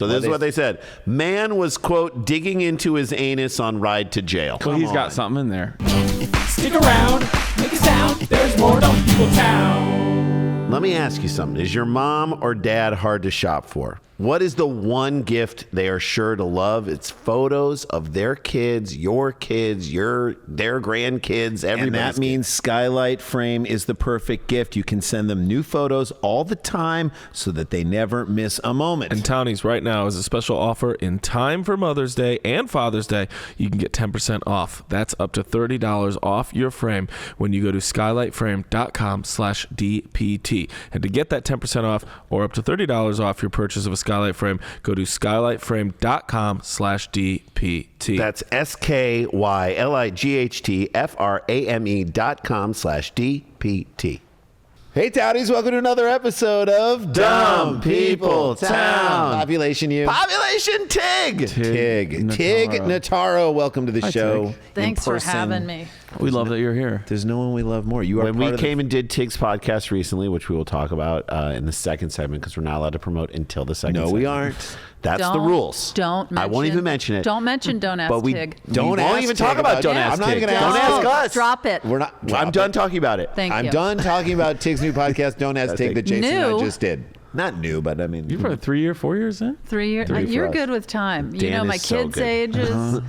So this is what they said. Man was, quote, digging into his anus on ride to jail. Well, he's got something in there. Stick around, make a sound. There's more Dumb People Town. Let me ask you something. Is your mom or dad hard to shop for? What is the one gift they are sure to love? It's photos of their kids, your kids, their grandkids, everybody's And that means Skylight Frame is the perfect gift. You can send them new photos all the time so that they never miss a moment. And Townies, right now is a special offer in time for Mother's Day and Father's Day. You can get 10% off. That's up to $30 off your frame when you go to skylightframe.com/DPT. And to get that 10% off or up to $30 off your purchase of a Skylight Frame, go to skylightframe.com/DPT. That's SKYLIGHTFRAME.com/DPT. Hey, Townies, welcome to another episode of Dumb People Town. Population you. Population Tig. Tig Notaro, welcome to the show. Tig. Thanks for having me. We love that you're here. There's no one we love more. You are When we came and did Tig's podcast recently, which we will talk about in the second segment because we're not allowed to promote until the second segment. No, we aren't. That's the rules. I won't even mention it. Don't mention Don't Ask But we Tig. won't even talk about Don't Ask I'm not Tig. gonna Don't ask ask us. Drop it. We're not. I'm done talking about it. Thank I'm you. done talking about Tig's new podcast, Don't Ask Tig, that Jason and I New? just did. Not new, but I mean. You're probably 4 years in? 3 years. Three for You're us. good with time. You Dan know my is so kids' good. ages,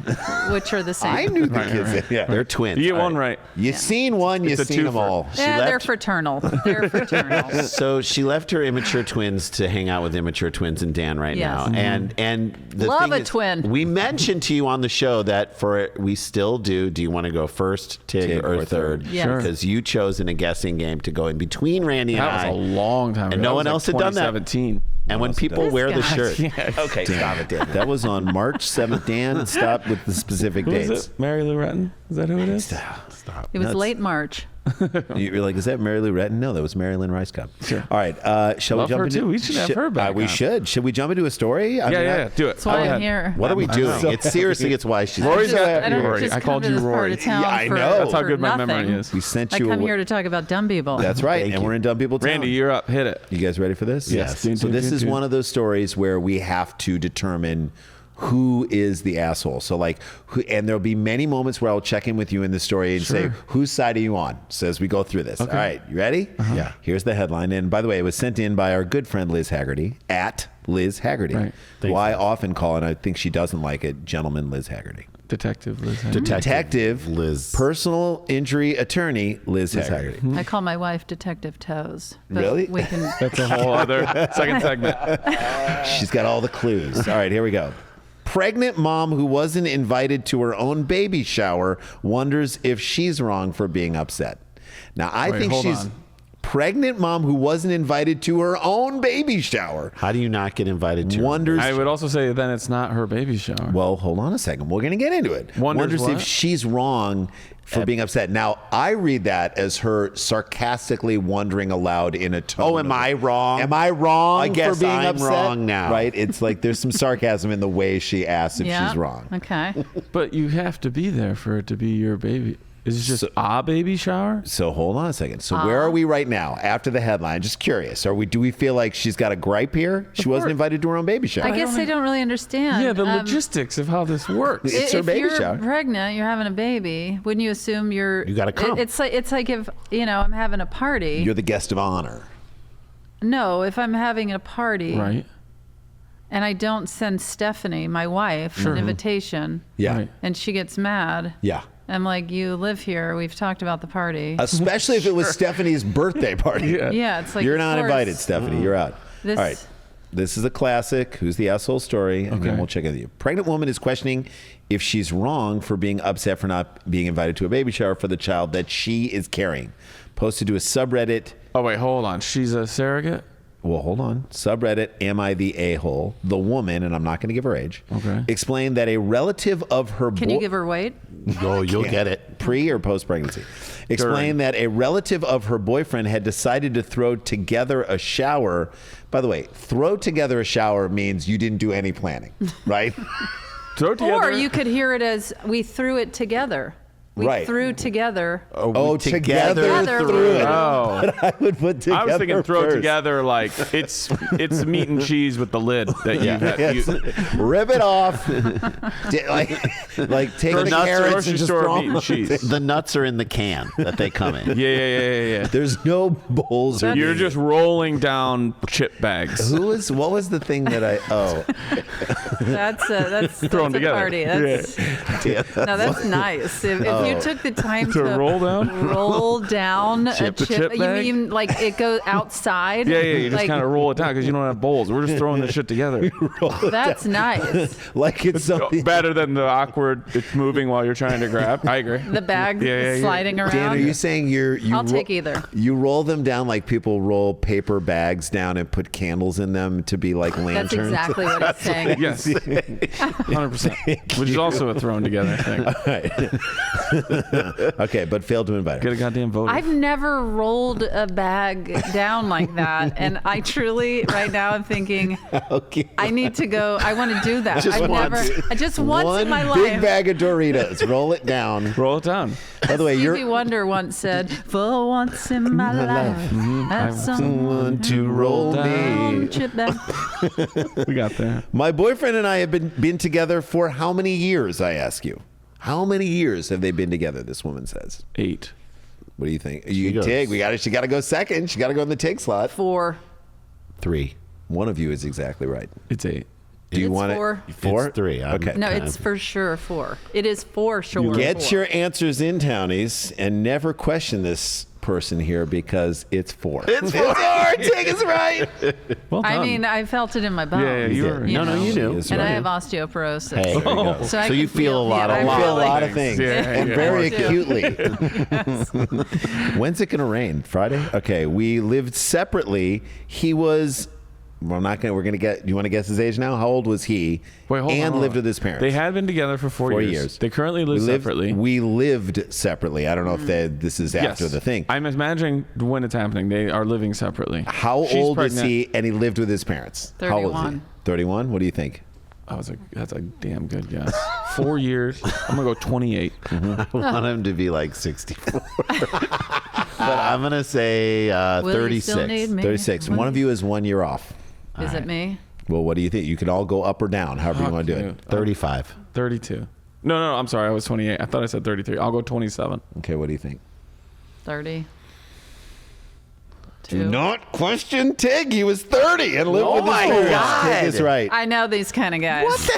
which are the same. I knew the kids. Yeah. They're twins. You get All one right. You seen one, you It's a seen them twofer. all. Yeah, they're left- fraternal. They're fraternal. So she left her immature twins to hang out with immature twins and Dan right Yes. now. And the Love thing a is, twin. We mentioned to you on the show that we still do you want to go first, Tig, or third? Yes. Sure. Because you chose in a guessing game to go in between Randy and That I. was a long time ago. And no That one was else like had done that. 2017. And when people This wear the guy. shirt. Yeah. Okay, stop it, Dan. That was on March 7th. Dan, stop with the specific Who is dates. it? Mary Lou Retton? Is that who it is? Stop. It was Nuts. late March. You're like, is that Mary Lou Retton? No, that was Marilyn Rice Cup. Sure. All right. Shall Love we jump her, into too. We should have her back We on. should. Should we jump into a story? Yeah. Do it. That's why I'm here. What are we doing? It's seriously, it's why she's Rory's got I don't Rory. just I come called to you this part Rory. of town Yeah, I for- know. That's how for good my nothing. memory is. We sent I you. come here to talk about dumb people. That's right. Thank And you. we're in Dumb People Town. Randy, you're up. Hit it. You guys ready for this? Yes. So this is one of those stories where we have to determine who is the asshole. So and there'll be many moments where I'll check in with you in the story and say, whose side are you on? So as we go through this. Okay. All right, you ready? Yeah. Here's the headline. And by the way, it was sent in by our good friend Liz Haggerty, at Liz Haggerty, Right. who I often call, and I think she doesn't like it, Gentleman Liz Haggerty. Detective Liz. Detective Liz. Personal injury attorney Liz Haggerty. I call my wife Detective Toes. But Really? We can. That's a whole other second segment. She's got all the clues. All right, here we go. Pregnant mom who wasn't invited to her own baby shower wonders if she's wrong for being upset. Now, I think hold she's on. pregnant mom who wasn't invited to her own baby shower. How do you not get invited to? Wonders. I would also say then it's not her baby shower. Well, hold on a second. We're going to get into it. Wonders if what? she's wrong for being upset. Now, I read that as her sarcastically wondering aloud in a tone. Oh, am I wrong? Am I wrong I guess for being I'm upset? wrong now. Right? It's like there's some sarcasm in the way she asks if Yeah. she's wrong. Okay. But you have to be there for it to be your baby. Is it just a baby shower? So hold on a second. So where are we right now after the headline? Just curious. Do we feel like she's got a gripe here? She wasn't invited to her own baby shower. I guess I don't really understand. Yeah, the logistics of how this works. It's her if baby you're shower. pregnant, you're having a baby. Wouldn't you assume you gotta come. It's like if I'm having a party. You're the guest of honor. No, if I'm having a party, Right. and I don't send Stephanie, my wife, an invitation, Yeah. Right. and she gets mad. Yeah. I'm like, you live here. We've talked about the party. Especially if it was Stephanie's birthday party. Yeah, it's like You're of not course. invited, Stephanie. You're out. This- All right. This is a classic. Who's the asshole story? And then Okay. we'll check in with you. Pregnant woman is questioning if she's wrong for being upset for not being invited to a baby shower for the child that she is carrying. Posted to a subreddit. Oh, wait, hold on. She's a surrogate? Well, hold on. Subreddit, Am I the A-hole? The woman, and I'm not going to give her age, Okay. explained that a relative of her Can you give her weight? Oh, you'll get it. pre or post pregnancy. Explained that a relative of her boyfriend had decided to throw together a shower. By the way, throw together a shower means you didn't do any planning, right? Throw together. Or you could hear it as we threw it together. We Right. threw together. Oh, together Together. through it. Oh. But I would put together I was thinking throw first. together like it's meat and cheese with the lid that Yes. you Rip it off. like take the nuts, carrots grocery and just store throw meat and them. cheese. The nuts are in the can that they come in. Yeah. There's no bowls or You're just rolling down chip bags. what was the thing that That's Thrown a together. party. That's, No, that's nice. If you took the time To roll down? a chip, chip you bag? mean like it goes outside? Yeah, you just Like, kind of roll it down because you don't have bowls. We're just throwing this shit together. That's nice. like it's something Better than the awkward, it's moving while you're trying to grab. I agree. The bag Yeah. sliding around. Dan, are you saying you I'll take either. You roll them down like people roll paper bags down and put candles in them to be like lanterns? That's exactly what it's saying. Yes. 100%. Which is also a thrown together thing. Okay, but failed to invite her. Get a goddamn vote. I've never rolled a bag down like that, and I truly right now I'm thinking Okay. I need to go. I want to do that. Just I've once. never. Just once One in my big life. bag of Doritos. Roll it down. Roll it down. By the way, Stevie you're Wonder once said, "For once in my life, have someone to roll me. chip bag." We got there. My boyfriend and I have been together for how many years, I ask you? How many years have they been together, this woman says? 8. What do you think? She goes- Tig, she got to go second. She got to go in the Tig slot. 4. 3. One of you is exactly right. It's 8. Do you It's want 4. it? 4? It's 3. I'm- Okay. No, it's for sure 4. It is for sure. Get 4. your answers in, townies, and never question this person here because it's 4. It's 4. Tig is right. Well done. I mean, I felt it in my bones. Yeah, you were. No, you knew. Is And I right. have osteoporosis. Hey, There you go. I so can you feel a lot yeah, of I I feel a really- lot of things, Yeah, and yeah. very Me too. acutely. When's it going to rain? Friday? Okay. We lived separately. He was. We're not going. We're going to get. You want to guess his age now? How old was he? Wait, hold on, and hold lived on. with his parents. They had been together for 4 years. They currently live separately. We lived separately. I don't know if this is after Yes. the thing. I'm imagining when it's happening. They are living separately. How She's old is pregnant. he? And he lived with his parents. How old is he? 31. 31. What do you think? That's a damn good guess. 4 years. I'm gonna go 28. I want him to be like 64. But I'm going to say Will you still 36. need me? 36. One of you is 1 year off. Is it me? Well, what do you think? You can all go up or down, however you want to do it. 35. 32. No, I'm sorry. I was 28. I thought I said 33. I'll go 27. Okay, what do you think? 30. Do not question Tig. He was 30 and lived with his parents. God. Tig is right. I know these kind of guys.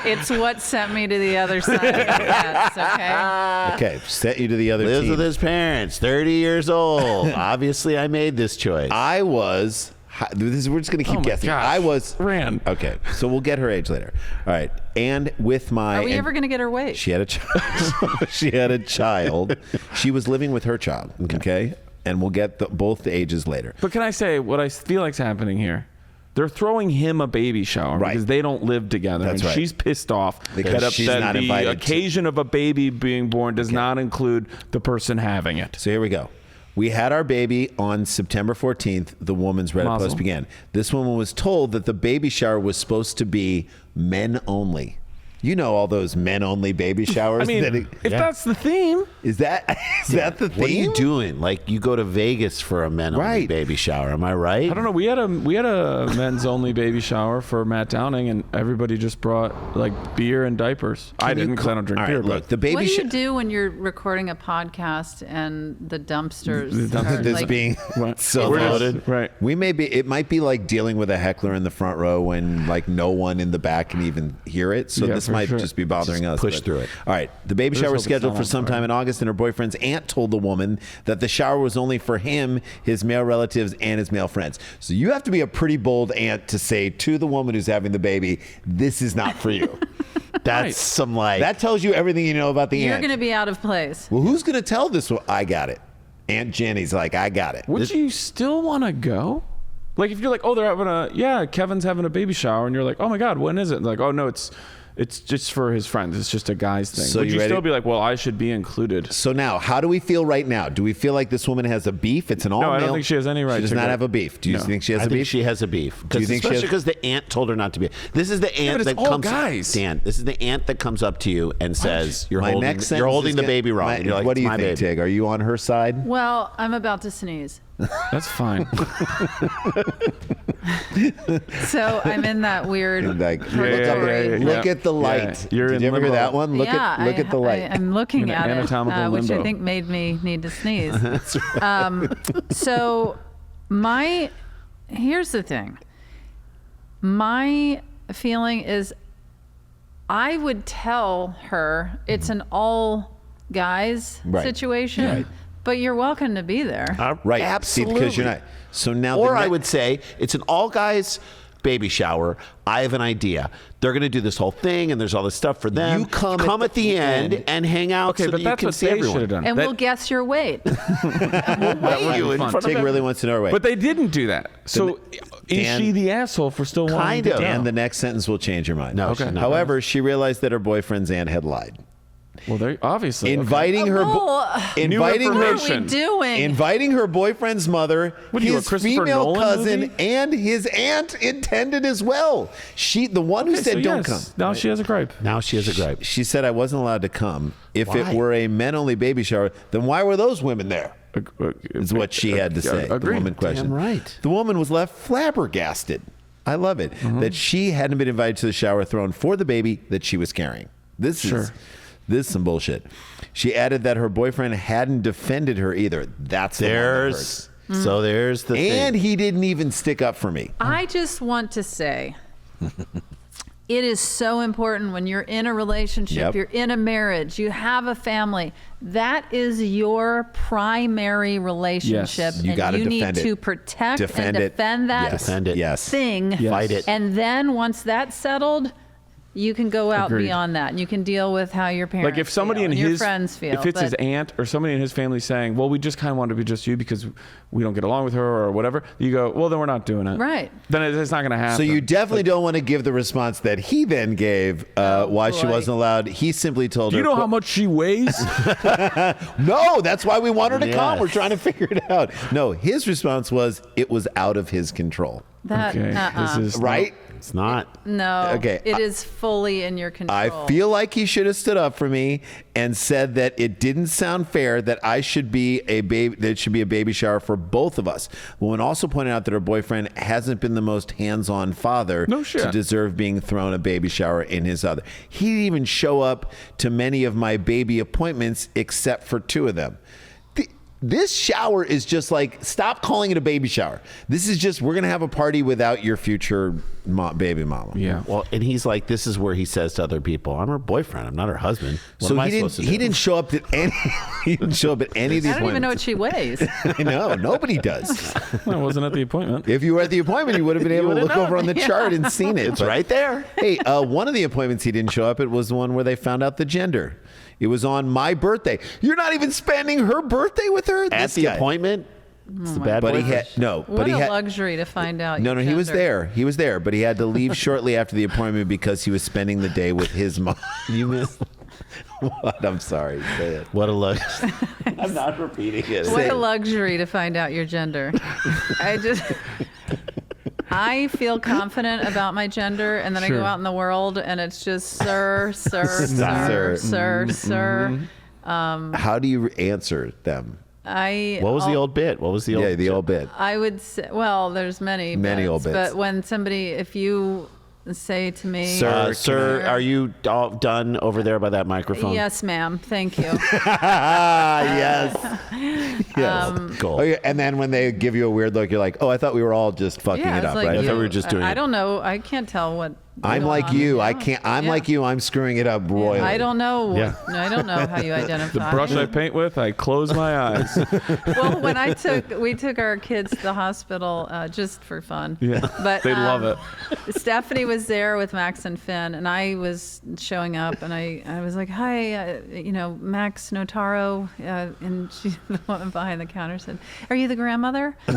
It's what sent me to the other side of the fence, okay? Okay, set you to the other Lives team. with his parents, 30 years old. Obviously, I made this choice. I was. We're just going to keep Oh my guessing. gosh. I was. Ran. Okay, so we'll get her age later. All right, and with my. Are we and ever going to get her weight? She had a child. She had a child. She was living with her child. Okay, and we'll get both the ages later. But can I say what I feel like's happening here? They're throwing him a baby shower Right. because they don't live together. That's and right. she's pissed off Because that she's upset not the invited to- occasion of a baby being born does not include the person having it. So here we go. We had our baby on September 14th. The woman's Reddit Mazel. post began. This woman was told that the baby shower was supposed to be men only. You know all those men only baby showers. I mean, if that's the theme, is that the theme? What are you doing? Like you go to Vegas for a men only Right. baby shower? Am I right? I don't know. We had a men's only baby shower for Matt Downing, and everybody just brought like beer and diapers. I didn't because I don't drink All beer. right, look, but the baby What do you shower. do when you're recording a podcast and the dumpsters are This like, being Right. so We're just- loaded. right. It might be like dealing with a heckler in the front row when like no one in the back can even hear it. So Yeah, this for might sure. just be bothering us. push but- through it. All right. The baby Let's shower hope was it's scheduled not for on sometime fire. in August, and her boyfriend's aunt told the woman that the shower was only for him, his male relatives, and his male friends. So you have to be a pretty bold aunt to say to the woman who's having the baby, this is not for you. That's Right. some like. That tells you everything you know about the you're aunt. going to be out of place. Well, who's going to tell this one? I got it. Aunt Jenny's like, I got it. would you still want to go? Like if you're like, oh, they're having Kevin's having a baby shower, and you're like, oh my God, when is it? And like, oh no, it's It's just for his friends. It's just a guy's thing. So Would you you ready? still be like, well, I should be included? So now, how do we feel right now? Do we feel like this woman has a beef? It's an all-male. I don't think she has any right She does to not go- have a beef. Do you No. think she has I a think beef? she has a beef. Do you think she Especially has- because the aunt told her not to be. This is the aunt but that it's all comes. guys. Dan, this is the aunt that comes up to you and says, "You're My holding, next sentence you're holding is the gonna- baby wrong." my- And you're like, what do "It's you my think, baby." Tig? Are you on her side? Well, I'm about to sneeze. That's fine. So I'm in that weird. Like, Yeah, look up yeah, there. yeah, Look yeah. at the light. Yeah, you're Did in you ever hear limbo. that one? Look yeah, at the light. I'm looking In at anatomical it, which I limbo. think made me need to sneeze. So here's the thing. My feeling is I would tell her it's an all guys Right. situation, Right. but you're welcome to be there. Right. Absolutely. See, because you're not. So now, Or I would say it's an all guys baby shower. I have an idea. They're going to do this whole thing, and there's all this stuff for them. You come at the end and hang out. Okay, so but that you that's can what see they everyone. should have done. And That- we'll guess your weight. Weigh you in fun. front of Tig everyone. really wants to know her weight. But they didn't do that. So is Dan- she the asshole for still wanting Kind to of. go? And the next sentence will change your mind. No, she's not. However, she realized that her boyfriend's aunt had lied. Well, they obviously Inviting her, inviting What her, are we doing? inviting her boyfriend's mother, What are you, a his Christopher female Nolan cousin, movie? and his aunt intended as well. The one who Okay, said so don't yes. come. Now she has a gripe. Now she has a gripe. She said I wasn't allowed to come. If Why? it were a men-only baby shower, then why were those women there? Is what she had to say. The Agreed. woman questioned. Damn right. The woman was left flabbergasted. I love it that she hadn't been invited to the shower thrown for the baby that she was carrying. This is some bullshit. She added that her boyfriend hadn't defended her either. That's the one that hurts. There's the And thing. he didn't even stick up for me. I just want to say it is so important when you're in a relationship, Yep. you're in a marriage, you have a family. That is your primary relationship. Yes. You and gotta you need defend it. to protect Defend and it. defend that Yes. Defend it. Yes. thing. Yes. Fight it. And then once that's settled, you can go out Agreed. beyond that. And you can deal with how your parents Like if somebody feel in and your his friends feel. if it's his But aunt or somebody in his family saying, well, we just kind of want to be just you because we don't get along with her or whatever, you go, well, then we're not doing it. Right. Then it's not going to happen. So you definitely don't want to give the response that he then gave why she boy. wasn't allowed. He simply told Do her. you know how much she weighs? No, that's why we want her to come. Yes. We're trying to figure it out. No, his response was it was out of his control. that, Okay. This is Right? It's not. no, Okay, it is fully in your control. I feel like he should have stood up for me and said that it didn't sound fair that I should be a baby. That it should be a baby shower for both of us. The woman also pointed out that her boyfriend hasn't been the most hands-on father No shit. to deserve being thrown a baby shower in his other. He didn't even show up to many of my baby appointments except for 2 of them. This shower is just like, stop calling it a baby shower. This is just, we're going to have a party without your future baby mama. Yeah. Well, and he's like, this is where he says to other people, "I'm her boyfriend. I'm not her husband." What So am I he didn't. supposed to do? He didn't show up at any. He didn't show up at any of the I don't even know what appointments. she weighs. I know. Nobody does. I wasn't at the appointment. If you were at the appointment, you would have been able to would've look over on the chart and seen it. It's right there. Hey, one of the appointments he didn't show up at was the one where they found out the gender. It was on my birthday. You're not even spending her birthday with her At This the guy. appointment. It's the bad But he boyfriend. had no. What But he a had luxury to find out. no. your He was gender. there. He was there. But he had to leave shortly after the appointment because he was spending the day with his mom. You missed. What? I'm sorry. Say it. What a look. I'm not repeating it. What a luxury to find out your gender. I feel confident about my gender, and then I Sure. go out in the world, and it's just sir, sir, Sir. sir, sir. How do you answer them? What was the old bit? What was the old? Yeah, the old bit. I would say, well, there's many Old bits. but when somebody, if you say to me, Sir, Sir, are you all done over there by that microphone? yes, ma'am, thank you. Yes. Yes. Gold. Oh, yeah. And then when they give you a weird look, you're like, oh, I thought we were all just fucking Yeah, it it's up, like right? I you, thought we were just doing I it. don't know. I can't tell what. I'm going like on, you. know? I can't. I'm Yeah. like you. I'm screwing it up royally. I don't know. Yeah. I don't know how you identify. The brush I paint with, I close my eyes. Well, when we took our kids to the hospital just for fun. Yeah, But they love it. Stephanie was there with Max and Finn, and I was showing up, and I was like, "Hi, Max Notaro," and she, the woman behind the counter, said, "Are you the grandmother?" Oh,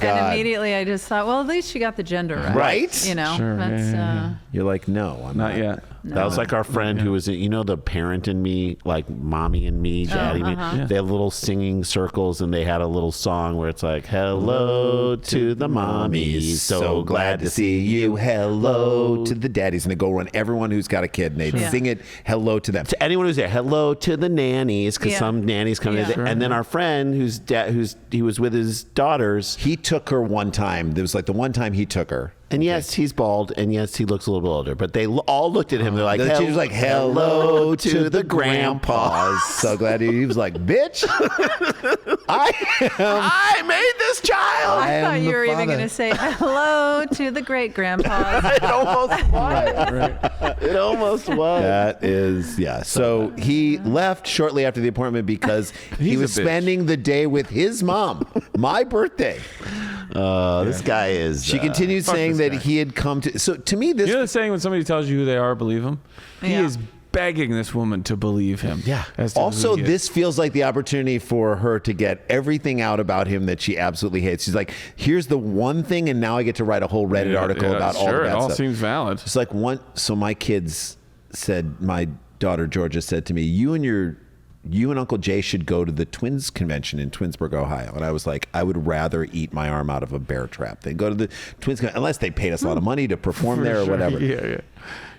God. And immediately I just thought, well, at least she got the gender right. Right? Sure, Sure, That's, yeah. You're like, no, I'm Not yet. No. That was like our friend who was, the parent and me, like mommy and me, daddy me. Yeah. They had little singing circles, and they had a little song where it's like, hello to the mommies, so glad to see you. Hello to the daddies. And they go around everyone who's got a kid, and they Sure. sing it, hello to them. To anyone who's there, hello to the nannies, because Yeah. some nannies come in. Yeah. And then our friend he was with his daughters. He took her one time. There was like the one time he took her. And yes, he's bald, and yes, he looks a little bit older. But they all looked at him. They're like, She was like, hello to the grandpas. So glad he was like, bitch, I made this child. I am thought you the were even father. going to say hello to the great grandpas. It almost was. It almost was. That is, yeah. So he left shortly after the appointment because he He's a was bitch. spending the day with his mom, my birthday. This guy is. She continued fuck saying this that guy. he had come to. So to me, this. You know the saying when somebody tells you who they are, believe them? He Yeah. is begging this woman to believe him. Yeah. as to who Also, he is. this feels like the opportunity for her to get everything out about him that she absolutely hates. She's like, here's the one thing, and now I get to write a whole Reddit article about all the sure, bad it all stuff. seems valid. It's like so my kids said, my daughter Georgia said to me, you and Uncle Jay should go to the Twins convention in Twinsburg, Ohio. And I was like, I would rather eat my arm out of a bear trap than go to the Twins unless they paid us a lot of money to perform there or Sure. whatever. Yeah.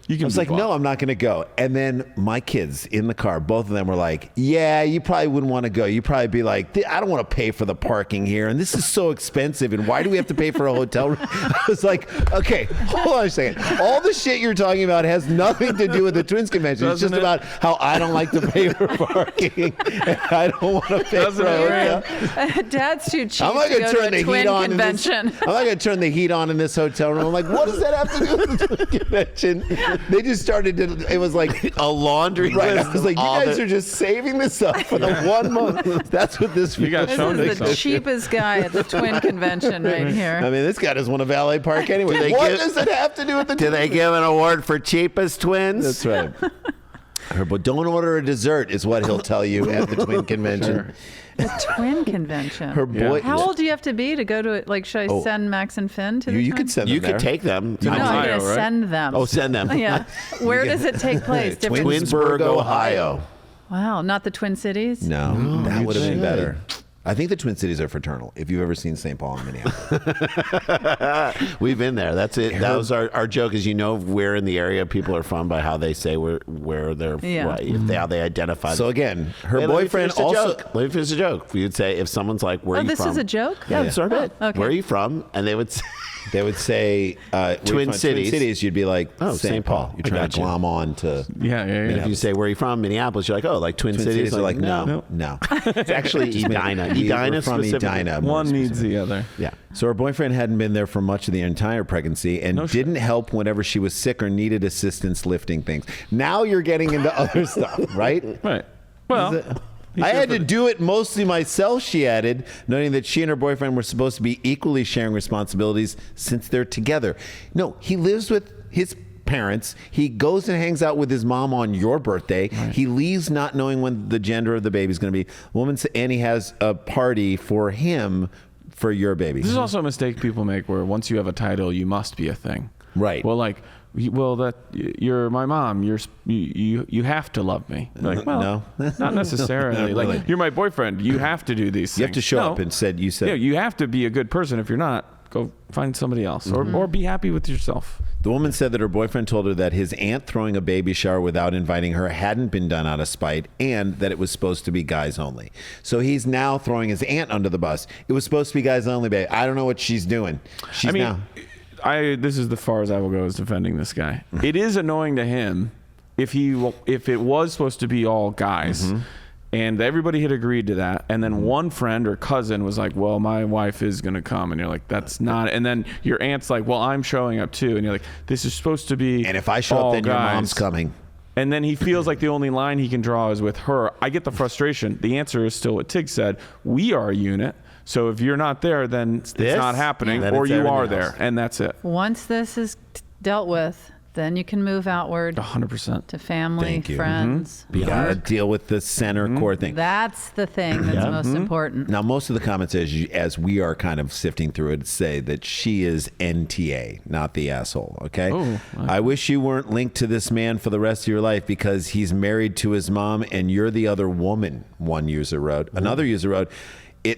You can I was like, no, I'm not going to go. And then my kids in the car, both of them were like, yeah, you probably wouldn't want to go. You'd probably be like, I don't want to pay for the parking here. And this is so expensive. And why do we have to pay for a hotel room? I was like, okay, hold on a second. All the shit you're talking about has nothing to do with the Twins convention. It's Doesn't just it? about how I don't like to pay for parking. And I don't want to pay Doesn't for a it? hotel. Dad's too cheap I'm not to going go to to turn a the twin heat on in this. convention. I'm not going to turn the heat on in this hotel room. I'm like, what does that have to do with the Twin convention? They just started to, it was like a laundry right. list. I was like, you of all guys are just saving this up for the 1 month. That's what this You got This shown is the yourself. cheapest guy at the twin convention right here. I mean, this guy doesn't want a valet park anyway. they What give- does it have to do with the Do they give an award for cheapest twins? That's right. But don't order a dessert is what he'll tell you at the Twin convention. The twin convention. Her boy. How old do you have to be to go to it? Like, should I send Max and Finn to the You twin? could send them You there. could take them. No, I'm Ohio, going to right? send them. Oh, send them. Yeah. Where does it take place? Different. Twinsburg, Ohio. Wow, not the Twin Cities? No, that you would have been should. better. I think the Twin Cities are fraternal. If you've ever seen St. Paul and Minneapolis. We've been there. That's it. That was our joke. Is where in the area people are from by how they say where they're Yeah. how they identify. So again, her Hey, let me boyfriend finish the also. joke. Let me finish the joke. You'd say if someone's like, "Where are Oh, you this from?" is a joke? Yeah, it's our bit. okay. Where are you from? And they would say, They would say Twin Cities. Twin Cities. You'd be like, Oh, St. Paul. You're I trying to gotcha. glom on to. Yeah. and if you say, "Where are you from?" Minneapolis, you're like, "Oh, like Twin Twin Cities." Cities are like, no. It's actually Edina. We're Edina from specifically. Edina. more One needs the other. Yeah. So her boyfriend hadn't been there for much of the entire pregnancy and No shit. didn't help whenever she was sick or needed assistance lifting things. Now you're getting into other stuff, right? Right. Well, I had to do it mostly myself, she added, noting that she and her boyfriend were supposed to be equally sharing responsibilities since they're together. No, he lives with his parents. He goes and hangs out with his mom on your birthday. He leaves not knowing when the gender of the baby is going to be. And he has a party for him for your baby. this is also a mistake people make where once you have a title, you must be a thing. Right. Well, like, you're my mom. You have to love me. Like, well, No. not necessarily. Not Like, really. you're my boyfriend. You have to do these things. You have to show No. up and you said. Yeah, you have to be a good person. If you're not, go find somebody else, or be happy with yourself. The woman said that her boyfriend told her that his aunt throwing a baby shower without inviting her hadn't been done out of spite and that it was supposed to be guys only. So he's now throwing his aunt under the bus. It was supposed to be guys only, babe. I don't know what she's doing. She's I mean, now. this is the far as I will go as defending this guy. It is annoying to him if it was supposed to be all guys. And everybody had agreed to that. And then one friend or cousin was like, well, my wife is going to come. And you're like, that's not. And then your aunt's like, well, I'm showing up too. And you're like, this is supposed to be. And if I show all up, then your guys. mom's coming. And then he feels like the only line he can draw is with her. I get the frustration. The answer is still what Tig said. We are a unit. So if you're not there, then it's not happening, Then or it's you everything are else. there. And that's it. Once this is dealt with, then you can move outward 100%. to family, Thank you. friends. You got to deal with the center core thing. That's the thing that's most important. Now, most of the comments, as we are kind of sifting through it, say that she is NTA, not the asshole. Okay. Oh, I wish you weren't linked to this man for the rest of your life because he's married to his mom and you're the other woman. One user wrote. Another user wrote,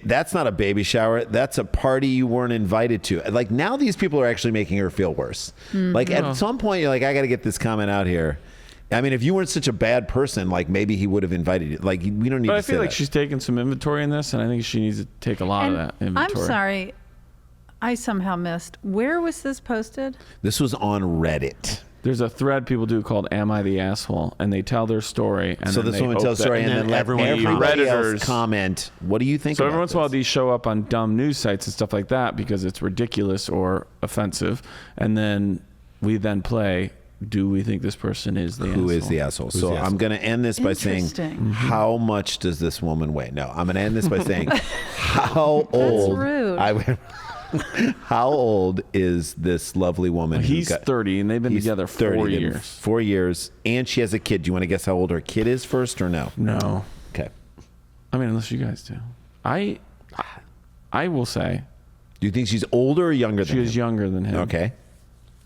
that's not a baby shower. That's a party you weren't invited to. Like, now these people are actually making her feel worse. Like, at some point, you're like, I got to get this comment out here. I mean, if you weren't such a bad person, like, maybe he would have invited you. Like, we don't need But to I say feel like that. she's taking some inventory in this, and I think she needs to take a lot of that And inventory. I'm sorry, I somehow missed. Where was this posted? This was on Reddit. There's a thread people do called "Am I the Asshole?" and they tell their story. And So then this they woman hope tells that- story and then let everybody Redditors else comment. What do you think So about every once in a while, this? these show up on dumb news sites and stuff like that because it's ridiculous or offensive, and then we then play. Do we think this person is the asshole? Who is the asshole? So I'm going to end this by saying, Interesting. how much does this woman weigh? No, I'm going to end this by saying, how old? rude. How old is this lovely woman? who He's 30, and they've been he's together 30, 4 they've been years. 4 years, and she has a kid. Do you want to guess how old her kid is first or no? No, Okay. I mean unless you guys do. I will say Do you think she's older or younger than she him? is younger than him. Okay.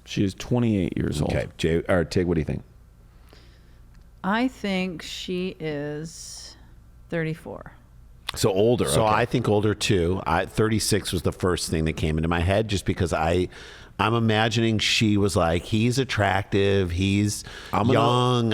She is 28 years old. Okay. Tig, what do you think? I think she is 34. So older. So okay. I think older too. 36 was the first thing that came into my head, just because I'm imagining she was like, he's attractive, he's young.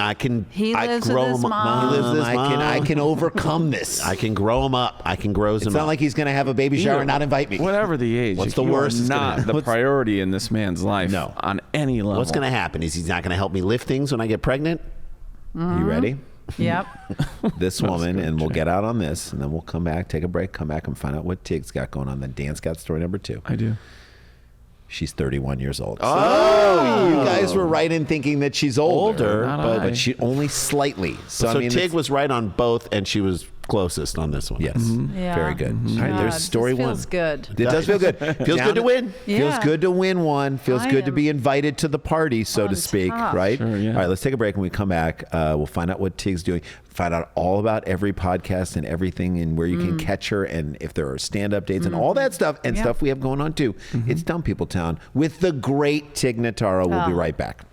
He I lives grow with his him up. mom. He lives with his mom. I can overcome this. I can grow him up. I can grow him It's up. not like he's going to have a baby shower and not invite me. Whatever the age, What's if the you worst are that's gonna not happen? the priority in this man's life No. on any level. What's going to happen is he's not going to help me lift things when I get pregnant. You ready? Yep. This woman, and we'll get out on this, and then we'll come back, take a break, come back and find out what Tig's got going on. Then Dan's got story number 2. I do. She's 31 years old. Oh, you guys were right in thinking that she's older, Not but, I. but she only slightly. So, So I mean, Tig it's- was right on both, and she was closest on this one. yes, Yeah. very good. All right, God, there's story this one. feels good. It does feel good. Feels good to win. Feels Yeah. good to win one. Feels I good to am be invited to the party, so to on speak. top. Right? Sure, yeah. All right, let's take a break. When we come back, we'll find out what Tig's doing. Find out all about every podcast and everything, and where you can catch her, and if there are stand-up dates and all that stuff, and Yeah. stuff we have going on too. It's Dumb People Town with the great Tig Notaro. We'll be right back.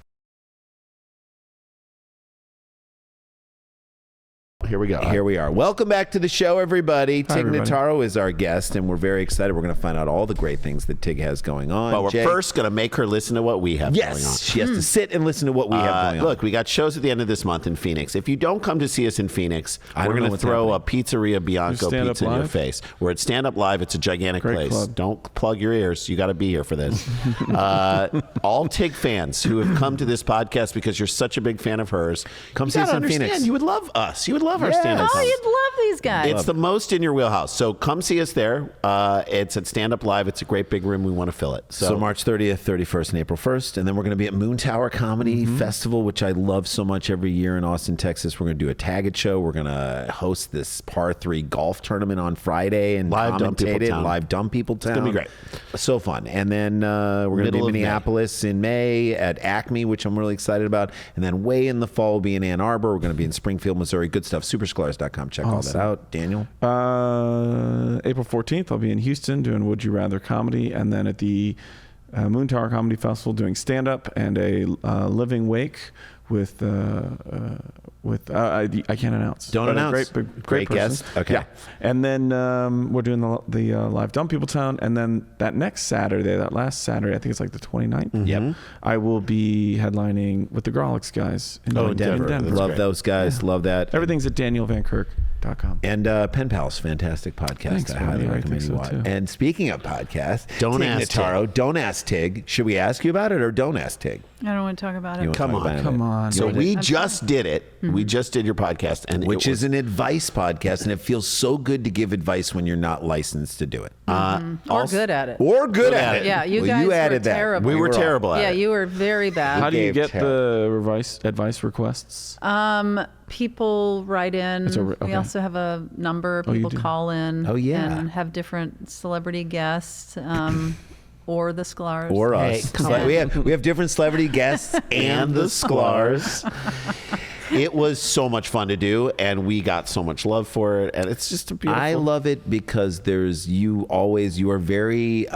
Here we go. Here we are. Welcome back to the show, everybody. Tig everybody. Notaro is our guest, and we're very excited. We're going to find out all the great things that Tig has going on. But we're Jay? first going to make her listen to what we have going on. Yes, she has to sit and listen to what we have going on. Look, we got shows at the end of this month in Phoenix. If you don't come to see us in Phoenix, I we're don't know going to what's throw a Pizzeria Bianco Stand Up pizza in your Live? face. We're at Stand Up Live. It's a gigantic Great place. club. Don't plug your ears. You got to be here for this. All Tig fans who have come to this podcast because you're such a big fan of hers, Come you see us gotta in understand, Phoenix. You would love us. You would love our stand-up. Oh, you'd love these guys. It's the most in your wheelhouse. So come see us there. It's at Stand Up Live. It's a great big room. We want to fill it. So March 30th, 31st, and April 1st. And then we're going to be at Moon Tower Comedy Festival, which I love so much every year in Austin, Texas. We're going to do a Tagged show. We're going to host this par 3 golf tournament on Friday and Live Dumb People commentate it. Town. Live Dumb People Town. gonna be great. So fun. And then we're going to be Middle in of May. Minneapolis in May at Acme, which I'm really excited about. And then way in the fall, we'll be in Ann Arbor. We're going to be in Springfield, Missouri. Good stuff. Supersklars.com. Check all that out. Daniel? April 14th, I'll be in Houston doing Would You Rather comedy, and then at the Moon Tower Comedy Festival doing stand-up and a living wake with I can't announce. Don't But a announce. Great person. guest. Okay. Yeah. And then we're doing the live Dumb People Town, and then that next Saturday, that last Saturday, I think it's like the 29th. Yep. I will be headlining with the Grolics guys in Denver. Denver. Love those guys. Love that. Everything's at danielvankirk.com. And Pen Pals, fantastic podcast. Thanks, I highly buddy. I recommend think you so, watch. too. And speaking of podcasts, Don't Tig ask Notaro. Don't ask Tig. Should we ask you about it or don't ask Tig? I don't want to talk about You it. wanna Come talk on. about it? Come on. So Dude. we just did it. We just did your podcast, and Which it is an advice podcast, and it feels so good to give advice when you're not licensed to do it. Or good at it. Or good at it. Yeah, you Well, guys were added that. terrible. we were all- terrible at Yeah, it. you were very bad. How do you gave get the advice requests? People write in. It's We okay. also have a number. you People do? call in. Oh, yeah. And have different celebrity guests. or the Sklars. Or Hey, us. come on. We have different celebrity guests and the Sklars. It was so much fun to do, and we got so much love for it, and it's just a beautiful. I love it because you are very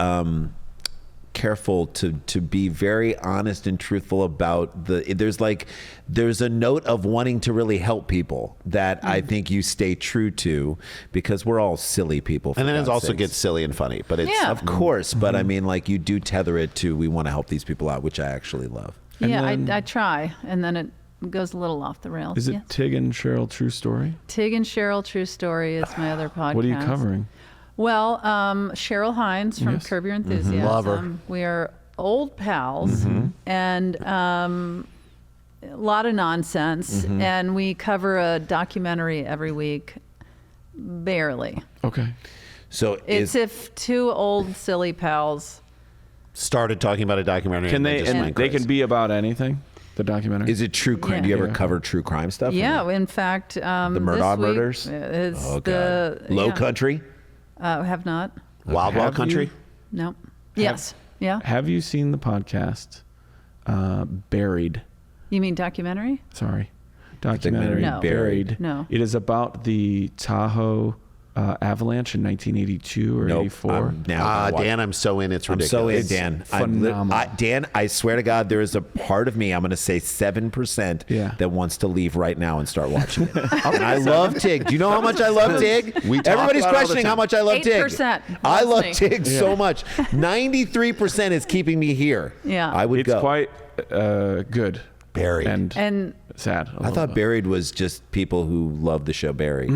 careful to be very honest and truthful about there's a note of wanting to really help people that I think you stay true to, because we're all silly people. And then it God's also sakes. gets silly and funny, but it's Yeah. Of course, but I mean, like, you do tether it to we want to help these people out, which I actually love. Yeah, then- I try, and then it goes a little off the rails. Is it Yes. Tig and Cheryl True Story? Tig and Cheryl True Story is my other podcast. What are you covering? Well, Cheryl Hines from Yes. Curb Your Enthusiasm. Love her. We are old pals, and a lot of nonsense, and we cover a documentary every week, barely. Okay. So It's if two old silly pals. started talking about a documentary. Can and they? just And went they crazy. can be about anything. The documentary. is it true crime? Yeah. Do you ever Yeah. cover true crime stuff? or Yeah, no? in fact, The this Murdaugh week, murders? It's Oh, God. the Low yeah. Country? Have not. Wild Have Wild Country. you? No. Yes. Yeah. Have you seen the podcast Buried? You mean documentary? Sorry. Documentary No. Buried. No. It is about the Tahoe avalanche in 1982 or Nope. 84. I'm now gonna watch- Dan, I'm so in. It's I'm ridiculous. so in, It's Dan. phenomenal. Dan, I swear to God, there is a part of me, I'm going to say 7%, Yeah. that wants to leave right now and start watching it. And I love Tig. Do you know how much I love Tig? We talk Everybody's about it all the questioning how time. much I love Tig. 8% I love loves me. Tig so much. 93% is keeping me here. Yeah. I would It's go. quite good. Buried. And sad. a I little thought bit. Buried was just people who love the show Buried.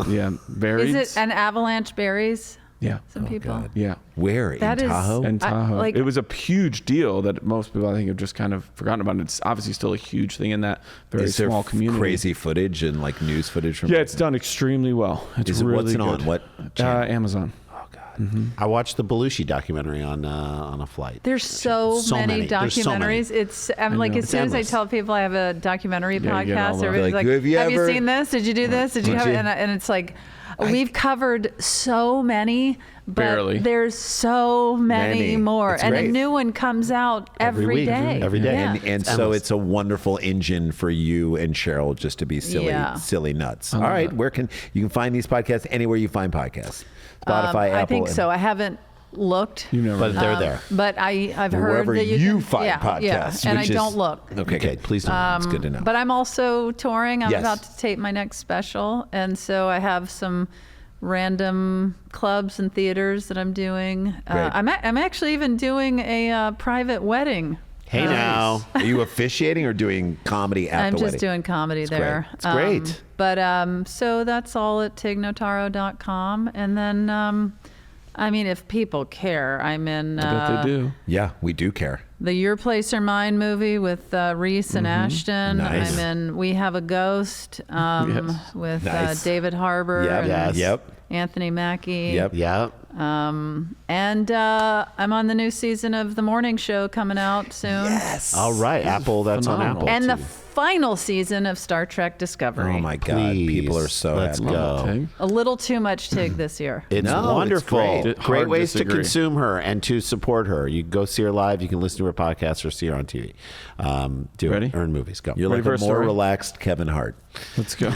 Yeah, Buried. Is it an avalanche buries Yeah. some people? Yeah. Where? That in is- Tahoe? And Tahoe. like- it was a huge deal that most people, I think, have just kind of forgotten about. It's obviously still a huge thing in that very is there small community. crazy footage and like news footage from Yeah, it's done extremely well. It's Is it- really what's it good. on? What channel? Amazon. Oh, God. I watched the Belushi documentary on a flight. There's so many There's so many. documentaries. I'm like, know. as It's soon as I endless. tell people I have a documentary Yeah, you get all podcast, the- everybody's Like, like, have you have you ever- seen this? Did you do this? Did you have it? And it's like, we've covered so many, but Barely. there's so many Many. more. It's And great. a new one comes out every week. day. Every day. Yeah. And so endless. it's a wonderful engine for you and Cheryl just to be silly, Yeah. silly nuts. All right, where can you can find these podcasts? Anywhere you find podcasts, Spotify, Apple. I think and- so. I haven't looked. You never. But they're there. But I've heard Wherever that you find yeah, podcasts, yeah, and I which is- don't look. Okay, good. Please don't. It's good to know. But I'm also touring. I'm Yes. about to tape my next special, and so I have some random clubs and theaters that I'm doing. Great. I'm actually even doing a private wedding. Hey now. Are you officiating or doing comedy at I'm the just wedding? doing comedy there. Great. It's great. But so that's all at tignotaro.com, and then I mean, if people care, I'm in. I bet they do. Yeah, we do care. The Your Place or Mine movie with Reese and Ashton. Nice. I'm in We Have a Ghost Yes. with Nice. David Harbour Yep. and Yes. Yep. Anthony Mackie. Yep. Yeah. And I'm on the new season of The Morning Show coming out soon. Yes. All right. Apple. That's phenomenal. on Apple. And the too. final season of Star Trek Discovery. Oh my God! Please, People are so let's happy. go. Tig. A little too much Tig this year. It's No, it's wonderful. great. Great Hard ways to disagree. consume her and to support her. You can go see her live. You can listen to her podcast or see her on TV. Do Ready? it. Earn movies. Go. You're Ready like for a a more story? relaxed Kevin Hart. Let's go.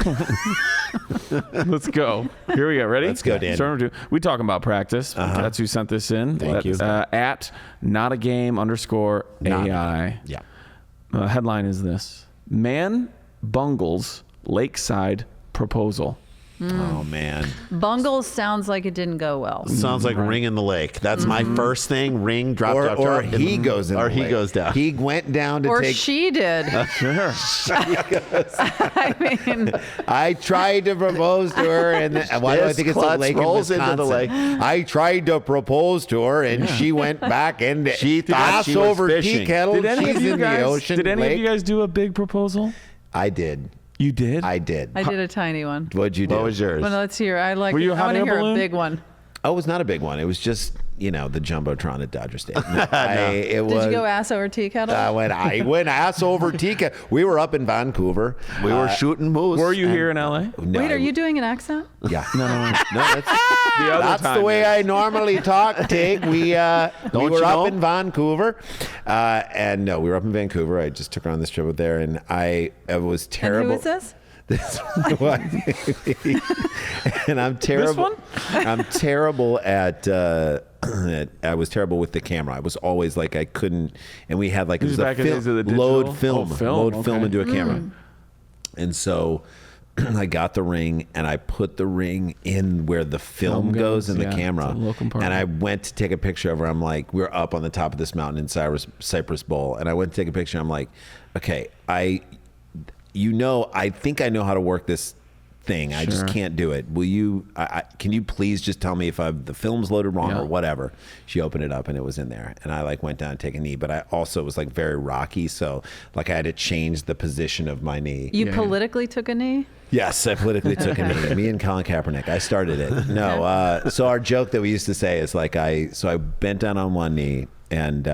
Let's go. Here we go. Ready? Let's go, Dan. Start number 2. We talking about practice. That's who sent this in. Thank you. At notagame_AI. Yeah. Headline is this: Man bungles lakeside proposal. Oh man. Bungles sounds like it didn't go well. Sounds like Ring in the Lake. That's my first thing. Ring, drop, Or, drop, or drop. he goes in. Or the he lake. goes down. He went down to Or take. she did. Sure. I mean, I tried to propose to her, and why do I This think it's a klutz lake rolls in into the Wisconsin? lake. I tried to propose to her, and she went back and She thought ass she was over fishing. tea kettle. Did any She's of you in the guys? ocean. Did any lake. of you guys do a big proposal? I did. You did. I did. I did a tiny one. What'd you do? What was yours? Well, let's hear. I Were you a I hot want to air hear balloon? a big one. Oh, it was not a big one. It was just the jumbotron at Dodger Stadium. No, it was. Did you go ass over tea kettle? I went ass over tea kettle. We were up in Vancouver. we were shooting moose. Were you here in LA? No, Wait, are you doing an accent? Yeah. No. That's other That's time, the way yes. I normally talk, Tig. We were you up know? in Vancouver. And no, we were up in Vancouver. I just took her on this trip up there, and it was And terrible. who is this? This one. And I'm terrible. one? I'm terrible at. I was terrible with the camera. I was always like I couldn't. And we had like it This was is a back in the days of the load digital? film, Oh, film, load film okay. into a camera. And so I got the ring and I put the ring in where the film goes in the yeah, camera. it's a little compartment. And I went to take a picture of her. I'm like, we're up on the top of this mountain in Cypress Bowl. And I went to take a picture. I'm like, okay, I think I know how to work this thing. I just can't do it. Will you, can you please just tell me if the film's loaded wrong Yeah. or whatever? She opened it up and it was in there. And I like went down and take a knee, but I also was like very rocky. So like I had to change the position of my knee. You politically took a knee? Yes, I politically took a knee. Me and Colin Kaepernick. I started it. No, so our joke that we used to say is like I bent down on one knee and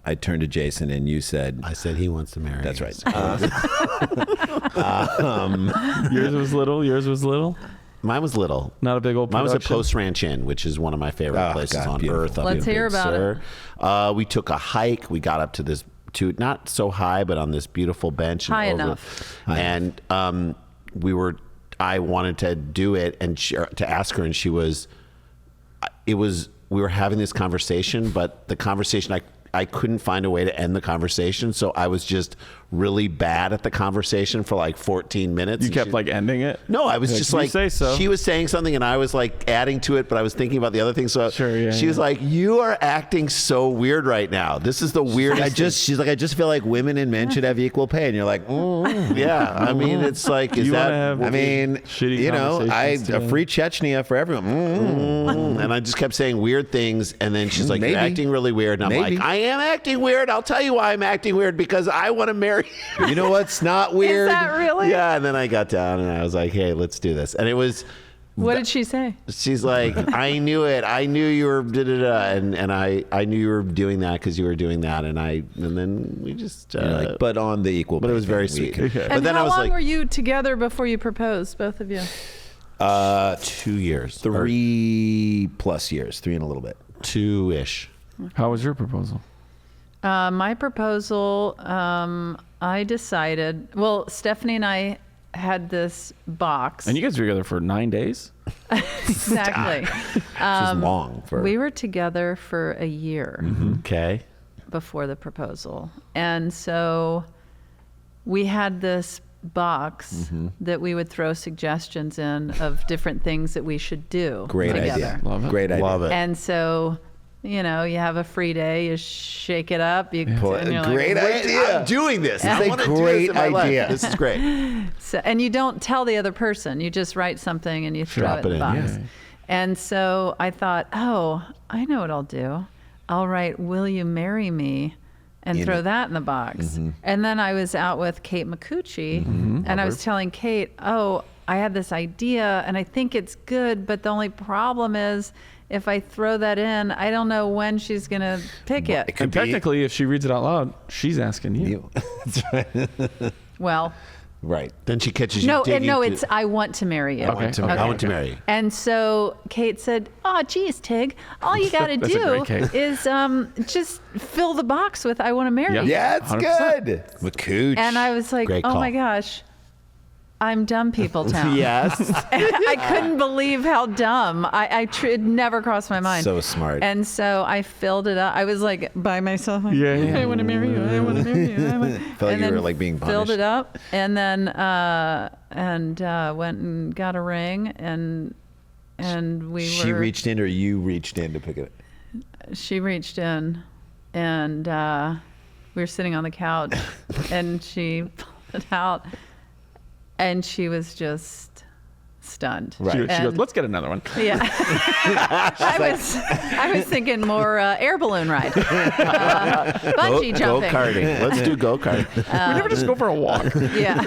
I turned to Jason and you said, I said he wants to marry. that's you. right. Yours was little. Yours was little. Mine was little. Not a big old Mine was production. at Post Ranch Inn, which is one of my favorite Oh, places God, on beautiful. earth. up Let's in hear Big about it. Sur. We took a hike. We got up to this, not so high, but on this beautiful bench. High and enough. And I wanted to do it and to ask her, and we were having this conversation, but the conversation, I couldn't find a way to end the conversation. So I was just really bad at the conversation for like 14 minutes. You And kept she- like ending it. No, I was Like, just "You like, say so." she was saying something and I was like adding to it, but I was thinking about the other thing. So Sure, yeah, she was yeah. like, you are acting so weird right now. This is the weirdest. She's like, I just feel like women and men should have equal pay. And you're like, yeah. I mean, it's like, is You wanna that, have- I mean, Shitty you know, a conversations free Chechnya for everyone. and I just kept saying weird things. And then she's like, Maybe. you're acting really weird. And I'm Maybe. like, I am acting weird. I'll tell you why I'm acting weird, because I want to marry you. You know what's not weird? Is that really? Yeah. And then I got down and I was like, hey, let's do this. And it was, What did she say? she's like, I knew it. I knew you were da-da-da. And I knew you were doing that because you were doing that. And then we just, You're like, but on the equal. but it was pay very thing, sweet. we- But And then how I was long like, were you together before you proposed, both of you? 2 years. 3+ years, 3 and a little bit. 2-ish. How was your proposal? My proposal, I decided, well, Stephanie and I had this box. And you guys were together for 9 days. Exactly. Which is long for. We were together for a year Okay. before the proposal. And so we had this box that we would throw suggestions in of different things that we should do Great together. idea. Love it. Great idea. Love it. And so, you know, you have a free day, you shake it up, you and you're like, Great idea. I'm doing this. It's I a want to do great this in my life. idea. This is great. So, and you don't tell the other person. You just write something and you throw Drop it in it the in, box. yeah. And so I thought, oh, I know what I'll do. I'll write, "Will you marry me?" and In throw it. that in the box. And then I was out with Kate McCucci, and I was telling Kate, oh, I had this idea, and I think it's good, but the only problem is if I throw that in, I don't know when she's going to pick it. It could And be technically, if she reads it out loud, she's asking you. you. That's right. Well, Right. Then she catches you. no, digging no, through- it's I want to marry you. I want to marry. I want to marry you. And so Kate said, "Oh, geez, Tig, all you got to That's a do great Kate. is just fill the box with I want to marry Yeah. you." Yeah, it's 100%. good. McCooch. And I was like, Great "Oh call. my gosh, I'm dumb people town." Yes. I couldn't believe how dumb. It never crossed my mind. So smart. And so I filled it up. I was like by myself. Like, Yeah, yeah. I want to marry you. I want to marry you. I want. Felt like and you then were, like, being filled punished. it up, and then went and got a ring, and she reached in or you reached in to pick it up? She reached in, and we were sitting on the couch, and she pulled it out, and she was just stunned. She goes, And- let's get another one. Yeah. I was thinking more air balloon ride, bungee Go jumping. karting. Let's do go karting. we never just go for a walk. Yeah.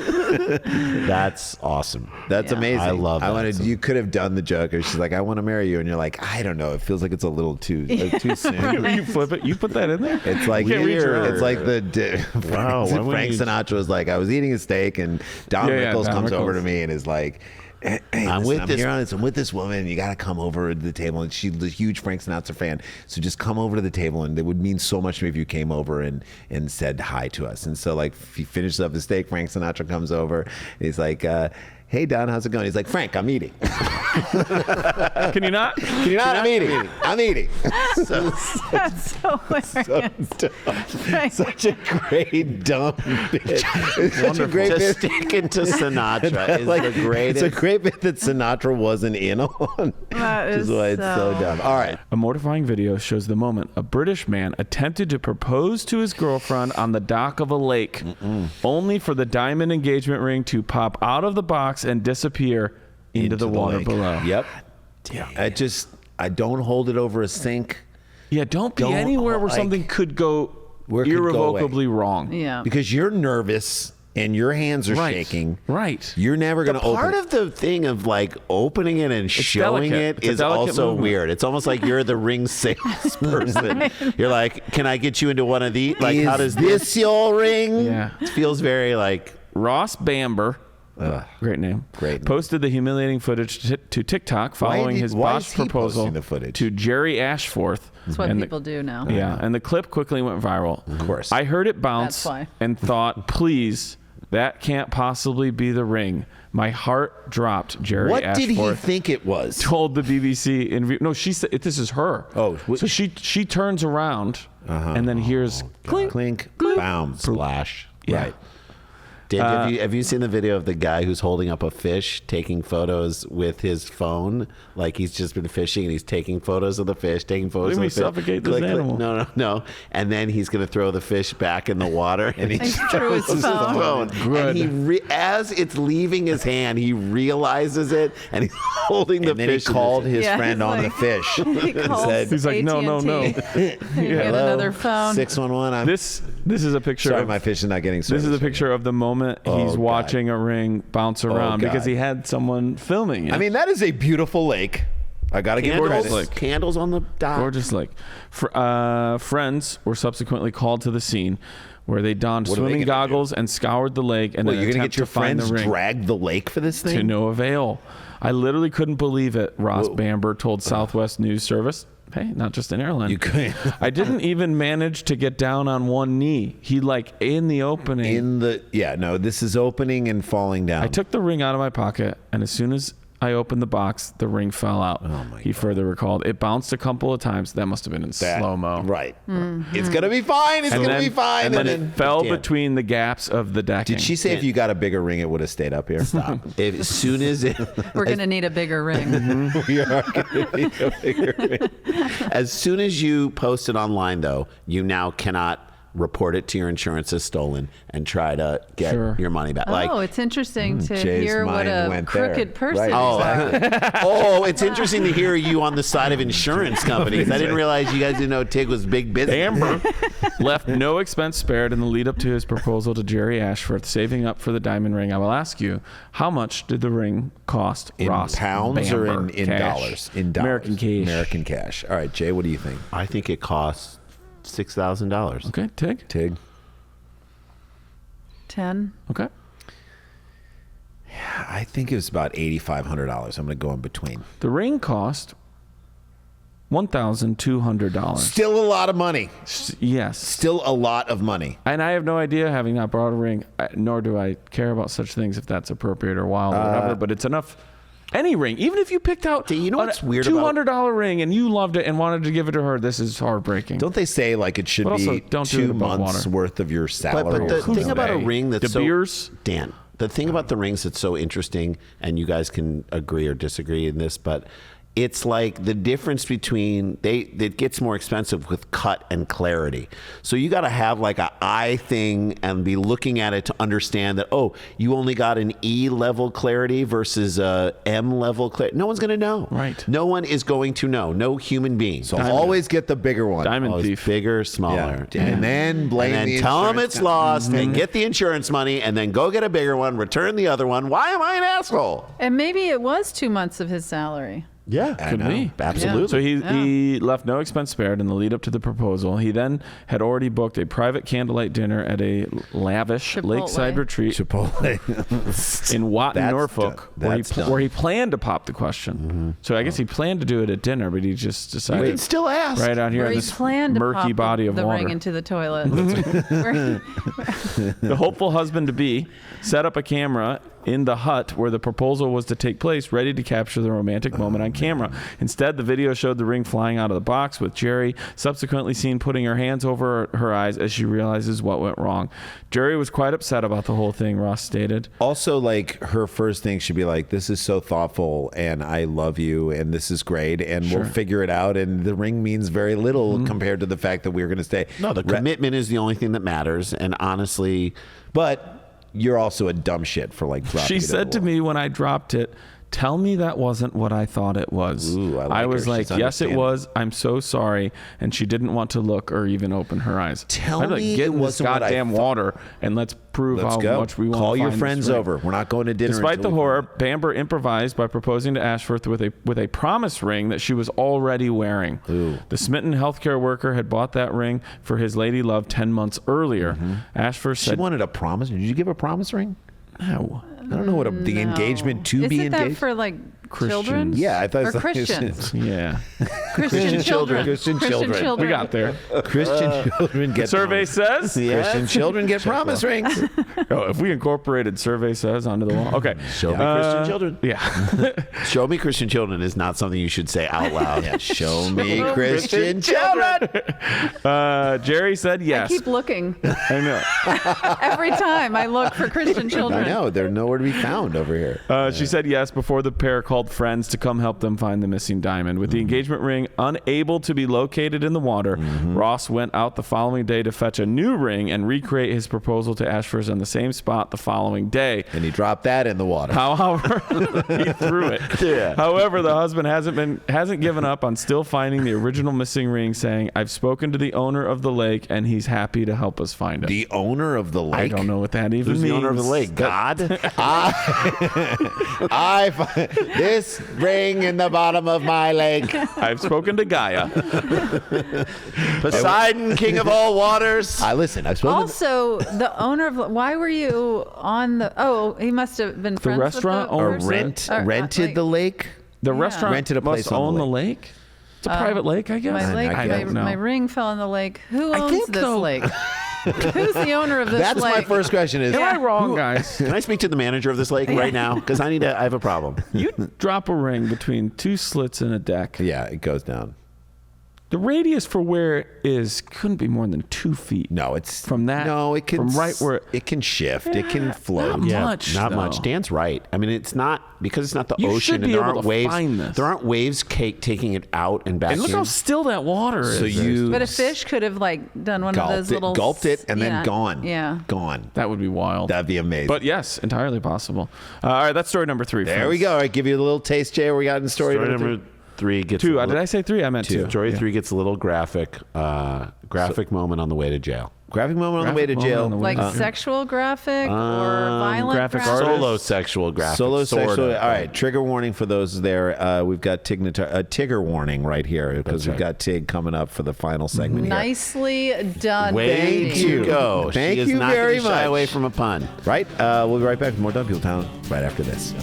That's awesome. That's Yeah. amazing. I love that. wanted. You could have done the joke, or she's like, "I want to marry you," and you're like, "I don't know. It feels like it's a little too soon." You flip it. You put that in there. It's like Can't read your- it's like the Wow, why wouldn't Frank you- Sinatra was like, I was eating a steak and Don Yeah, yeah, Rickles Don comes over Rickles. to me and is like, Hey, I'm listen, with I'm with this woman. You got to come over to the table. And she's a huge Frank Sinatra fan. So just come over to the table. And it would mean so much to me if you came over and said hi to us. And so, like, he finishes up his steak. Frank Sinatra comes over. And he's like, hey, Don, how's it going? He's like, Frank, I'm eating. Can you not? Can you not? I'm eating. I'm eating. So, That's so hilarious. such a great dumb bit. It's such a great To bit. stick it to Sinatra is the greatest. It's a great bit that Sinatra wasn't in on. That Which is why it's so dumb. All right. A mortifying video shows the moment a British man attempted to propose to his girlfriend on the dock of a lake, only for the diamond engagement ring to pop out of the box and disappear into the water lake. below. Yep. I don't hold it over a sink. Yeah, don't be anywhere where something could go Where it could go irrevocably wrong. Yeah. Because you're nervous and your hands are shaking. Right. You're never going to open Part it. of the thing of like opening it and showing delicate. it It's a is delicate also movement. weird. It's almost like you're the ring salesperson. You're like, can I get you into one of these? Like, how does this your ring? Yeah. It feels very like Ross Bamber, great name, posted the humiliating footage to TikTok following his why botched is he proposal posting the footage? to Jerry Ashforth. That's what And people do now. Yeah, and the clip quickly went viral. Of course. I heard it bounce That's why. and thought, please, that can't possibly be the ring. My heart dropped, Jerry What Ashforth did he think it was? told the BBC interview. No, she said this is her. Oh, so she turns around and then hears clink. Clink, bam, splash. Yeah. Right. Dave, have you seen the video of the guy who's holding up a fish, taking photos with his phone? Like he's just been fishing and he's taking photos of the fish, taking photos Let me of the fish. suffocate this animal. No. And then he's going to throw the fish back in the water. And he He threw his phone. And he as it's leaving his hand, he realizes it and he's holding the And then fish. he called his Yeah, friend he's on the like- fish. He calls said- He's like, no. AT&T. Get another phone. 611. This is a picture. Sorry, of, my fish is not getting service. This is a picture of the moment he's God. watching a ring bounce around God. because he had someone filming it. I mean, that is a beautiful lake. I got to give Candles, credit. candles on the dock. gorgeous lake. Friends were subsequently called to the scene, where they donned What are they swimming gonna goggles and scoured the lake and Well, then you're gonna attempt get your to find friends the ring. drag the lake for this thing? To no avail. I literally couldn't believe it, Ross Bamber told Southwest News Service. Hey, not just an airline. You could. I didn't even manage to get down on one knee. He in the opening. This is opening and falling down. I took the ring out of my pocket, and as soon as I opened the box, the ring fell out. Oh, my He further recalled. It bounced a couple of times. That must have been in that. slow-mo. Right. It's going to be fine. It's And going to then, be fine. and then it fell Damn. between the gaps of the decking. Did she say if you got a bigger ring, it would have stayed up here? Stop. As soon as it, We're going to need a bigger ring. We are going to need a bigger ring. as soon as you post it online, though, you now cannot report it to your insurance as stolen and try to get Sure. your money back. Oh, it's interesting to Jay's hear what mind a went there. crooked person Right. Oh, it's interesting to hear you on the side of insurance companies. I didn't realize you guys didn't know Tig was big business. Amber left no expense spared in the lead up to his proposal to Jerry Ashforth, saving up for the diamond ring. I will ask you, how much did the ring cost, In Ross pounds or Bamber? in Cash. dollars? In dollars. American cash. American cash. All right, Jay, what do you think? I think it costs $6,000. Okay, Tig. Tig? 10. Okay. I think it was about $8,500. I'm going to go in between. The ring cost $1,200. Still a lot of money. Yes. Still a lot of money. And I have no idea, having not brought a ring, nor do I care about such things if that's appropriate or wild or whatever, but it's enough. Any ring, even if you picked out You know what's weird $200 ring and you loved it and wanted to give it to her, this is heartbreaking. Don't they say like it should But also, be don't do it 2 above months water. worth of your salary? But the or thing about a something? ring that's De Beers? Dan, the thing about the rings that's so interesting, and you guys can agree or disagree in this, but it's like the difference between it gets more expensive with cut and clarity. So you got to have like an eye thing and be looking at it to understand that, oh, you only got an E level clarity versus a M level clarity. No one's going to know. Right. No one is going to know. No human being. So always get the bigger one. Diamond Always thief. bigger, smaller. Yeah. And then blame and the then tell them insurance it's company. lost and get the insurance money and then go get a bigger one, return the other one. Why am I an asshole? And maybe it was 2 months of his salary. Yeah, I Could know. be. absolutely. So he left no expense spared in the lead up to the proposal. He then had already booked a private candlelight dinner at a lavish Chipotle. lakeside retreat Chipotle. in Watton, That's Norfolk, done. That's done. where he planned to pop the question. So I guess he planned to do it at dinner, but he just You decided can still ask. right out here Where in he this planned to murky pop body of the water. ring into the toilet. Where- The hopeful husband-to-be set up a camera in the hut where the proposal was to take place, ready to capture the romantic moment on camera. Instead, the video showed the ring flying out of the box, with Jerry subsequently seen putting her hands over her eyes as she realizes what went wrong. Jerry was quite upset about the whole thing, Ross stated. Also, like, her first thing should be like, this is so thoughtful and I love you and this is great and we'll figure it out. And the ring means very little compared to the fact that we're going to stay. No, the commitment is the only thing that matters. And honestly, But you're also a dumb shit for like dropping She it in said the to me when I dropped it, "Tell me that wasn't what I thought it was." Ooh, I like I her. was like, She's "Yes, it understanding. was. I'm so sorry." And she didn't want to look or even open her eyes. Tell I'd like, me get it in this wasn't what I goddamn thought. water and let's prove Let's how go. much we want. Call to your find friends this ring. over. We're not going to dinner. Despite the until we horror, find Bamber improvised by proposing to Ashford with a promise ring that she was already wearing. Ooh. The smitten healthcare worker had bought that ring for his lady love 10 months earlier. Ashford She said, wanted a promise. Did you give a promise ring? "No." I don't know what the engagement to be Isn't that engaged. for like children? Christians. Yeah, I thought Or it was like- Christians. Yeah. Christian children. Christian children. We got there. Christian children get Survey says. Christian children get promise rings. Oh, if we incorporated survey says onto the wall. Okay. show me Christian children. Yeah. Show me Christian children is not something you should say out loud. Yeah, show me Christian children. Jerry said I yes. keep looking. I know. Every time I look for Christian children. I know they're nowhere to be found over here. She said yes before the pair called friends to come help them find the missing diamond. With the engagement ring unable to be located in the water, Ross went out the following day to fetch a new ring and recreate his proposal to Ashford on the same spot the following day. And he dropped that in the water. However, he threw it. Yeah. However, the husband hasn't given up on still finding the original missing ring, saying, "I've spoken to the owner of the lake, and he's happy to help us find it." The owner of the lake. I don't know what that even Who's means. the owner of the lake? God? I find this ring in the bottom of my lake. I've spoken to Gaia. Poseidon, king of all waters. Listen. I've spoken. Also, the owner of why were you on the? Oh, he must have been friends restaurant with the owner or person? Or, rented like, the lake. The Yeah. restaurant Rented a place must on own the the lake. It's a private lake, I guess. My lake, I my, don't know. my ring fell in the lake. Who I owns think this so. lake? Who's the owner of this That's lake? my first question. Is Am I wrong, guys? Can I speak to the manager of this lake right now? Because I have a problem. You drop a ring between two slits in a deck. yeah, it goes down. The radius for where it is couldn't be more than 2 feet. No, it's From that- No, it can from right where it can shift. It can float. Not much, Not though. much. Dan's right. I mean, it's not because it's not the You ocean should and be there able aren't to waves. find this. There aren't waves taking it out and back And look in. how still that water is. So you But a fish could have like done one of those little gulped it, and yeah, then gone. Yeah. Gone. That would be wild. That'd be amazing. But yes, entirely possible. All right, that's story number 3. there friends. we go. I give you a little taste, Jay. We got in story, Story number number 3 gets 2. a Did little- I say 3? I meant 2. Story 3 gets a little graphic. Graphic moment on the way to jail. graphic moment on the way to Graphic moment jail. on the way Like sexual graphic or violent graphic graphic? artist. Solo sexual graphic. Solo sorta. sexual. All right, trigger warning for those there. We've got Tig Notaro, Tigger warning right here because we've got Tig coming up for the final segment here. Nicely done. Way Thank to you. go. Thank she is you not very gonna shy much. away from a pun. Right? We'll be right back with more Dumb People Town right after this.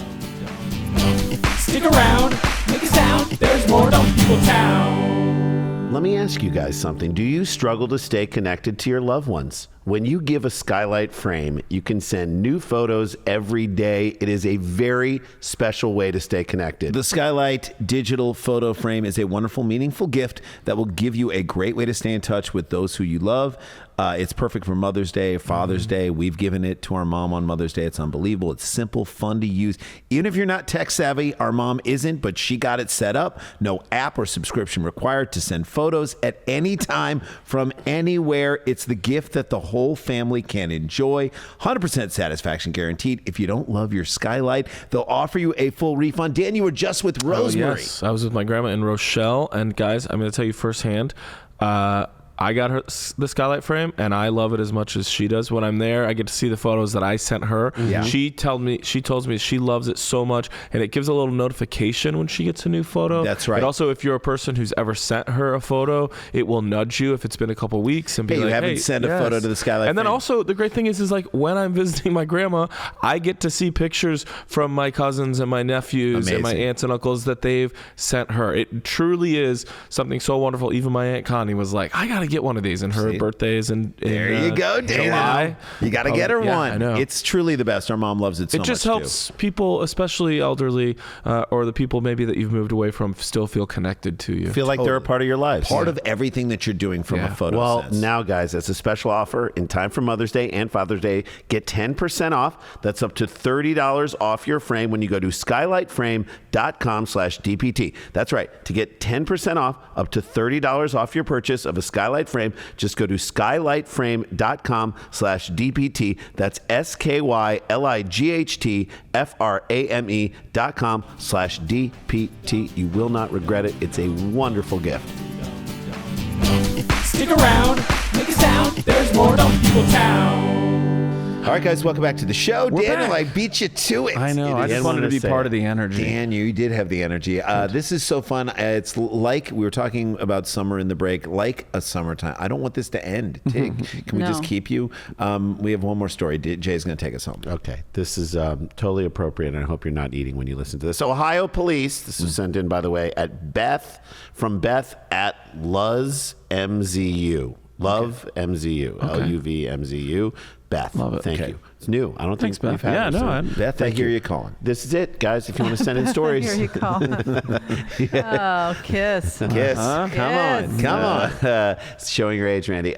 Stick around, make a sound. There's more Dumb People Town. Let me ask you guys something. Do you struggle to stay connected to your loved ones? When you give a skylight frame, you can send new photos every day. It is a very special way to stay connected. The Skylight digital photo frame is a wonderful, meaningful gift that will give you a great way to stay in touch with those who you love. It's perfect for Mother's Day, Father's Day. We've given it to our mom on Mother's Day. It's unbelievable. It's simple, fun to use. Even if you're not tech savvy, our mom isn't, but she got it set up. No app or subscription required to send photos at any time from anywhere. It's the gift that the whole family can enjoy. 100% satisfaction guaranteed. If you don't love your Skylight, they'll offer you a full refund. Dan, you were just with Rosemary. Oh, yes. I was with my grandma in Rochelle, and guys, I'm going to tell you firsthand, I got her the skylight frame, and I love it as much as she does. When I'm there, I get to see the photos that I sent her. Yeah. She tells me she loves it so much, and it gives a little notification when she gets a new photo. That's right. But also, if you're a person who's ever sent her a photo, it will nudge you if it's been a couple weeks and be Hey, like, you haven't hey, sent a photo to the skylight And then frame. also, the great thing is like when I'm visiting my grandma, I get to see pictures from my cousins and my nephews and my Amazing. aunts and uncles that they've sent her. It truly is something so wonderful. Even my Aunt Connie was like, I got to get one of these. And her birthday's in There you go, Dana. July. You got to get her yeah, one. I know. It's truly the best. Our mom loves it so much. It just helps people, especially elderly, or the people maybe that you've moved away from, still feel connected to you. Feel like they're a part of your lives. Part of everything that you're doing from a photo Well, sense. now, guys, as a special offer in time for Mother's Day and Father's Day, get 10% off. That's up to $30 off your frame when you go to skylightframe.com/DPT. That's right. To get 10% off, up to $30 off your purchase of a skylight frame, just go to skylightframe.com/DPT. That's SKYLIGHTFRAME.com/DPT. You will not regret it. It's a wonderful gift. Stick around, make a sound. There's more Dumb People Town. All right, guys, welcome back to the show. Daniel, back. I beat you to it. I know. I just wanted to be part of the energy. Dan, you did have the energy. This is so fun. It's like we were talking about summer in the break, like a summertime. I don't want this to end. Tig, can we just keep you? We have one more story. Jay's going to take us home. Okay, this is totally appropriate, and I hope you're not eating when you listen to this. Ohio police, this was sent in, by the way, from Beth at Luz MZU. Love MZU. LUVMZU. Beth. Love it. Thank you. It's new. I don't Thanks, think we've Beth. had Yeah, it, no, so- I- Beth, I hear you calling. This is it, guys. If you want to send in stories. Here you call. Oh, kiss. Kiss. Yes. Come on. It's showing your age, Randy.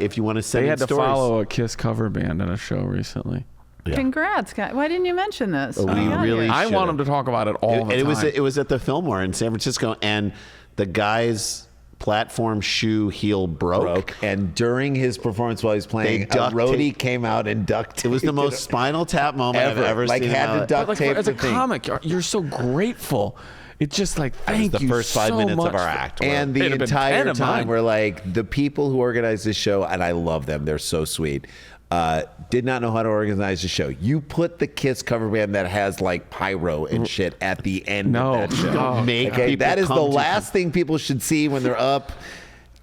If you want to send They in had to stories. follow a Kiss cover band in a show recently. Congrats, guys. Why didn't you mention this? We when you got really here? I should've. want them to talk about it all the It time. was at the Fillmore in San Francisco, and the guy's platform shoe heel broke. And during his performance while he was playing, a duct roadie tape- came out and duct taped It was the most Spinal Tap moment I've ever like seen. in had my to life. duct Like, tape as a the thing. comic, you're so grateful. It's just like, thank the you first 5 so minutes much of our for- act. And the It'd have been 10 entire of time, mine. we're like, the people who organize this show, and I love them, they're so sweet, did not know how to organize the show. You put the Kiss cover band that has like pyro and shit at the end No. of that show. Oh, Make Okay, people that is the come to- last thing people should see when they're up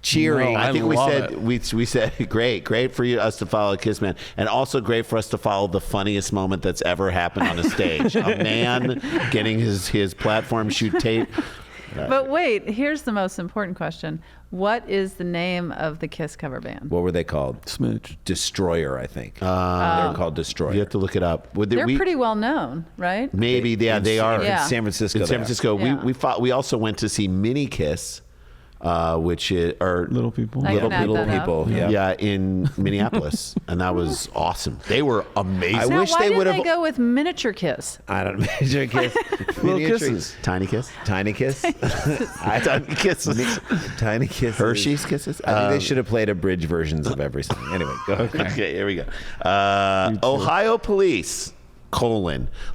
cheering. No, I think we love said it. we said great for us to follow Kiss Man, and also great for us to follow the funniest moment that's ever happened on a stage: a man getting his platform shoe tape. But wait, here's the most important question. What is the name of the Kiss cover band? What were they called? Smidge. Destroyer, I think. They're called Destroyer. You have to look it up. They're pretty well known, right? Maybe they are Yeah. In San Francisco. in San they are. Francisco. Yeah. We also went to see Mini Kiss, which is Little people. I Little can add that up. people. Yeah. in Minneapolis, and that was awesome. They were amazing. I Now, wish why they did would they have. go with Miniature Kiss? I don't know. Miniature Kiss. Little Miniature- kisses, tiny kiss, Tiny Kiss. tiny kisses, Tiny Kiss. Hershey's kisses. I think they should have played abridged versions of every song. Anyway, go ahead. Okay, here we go. Ohio police,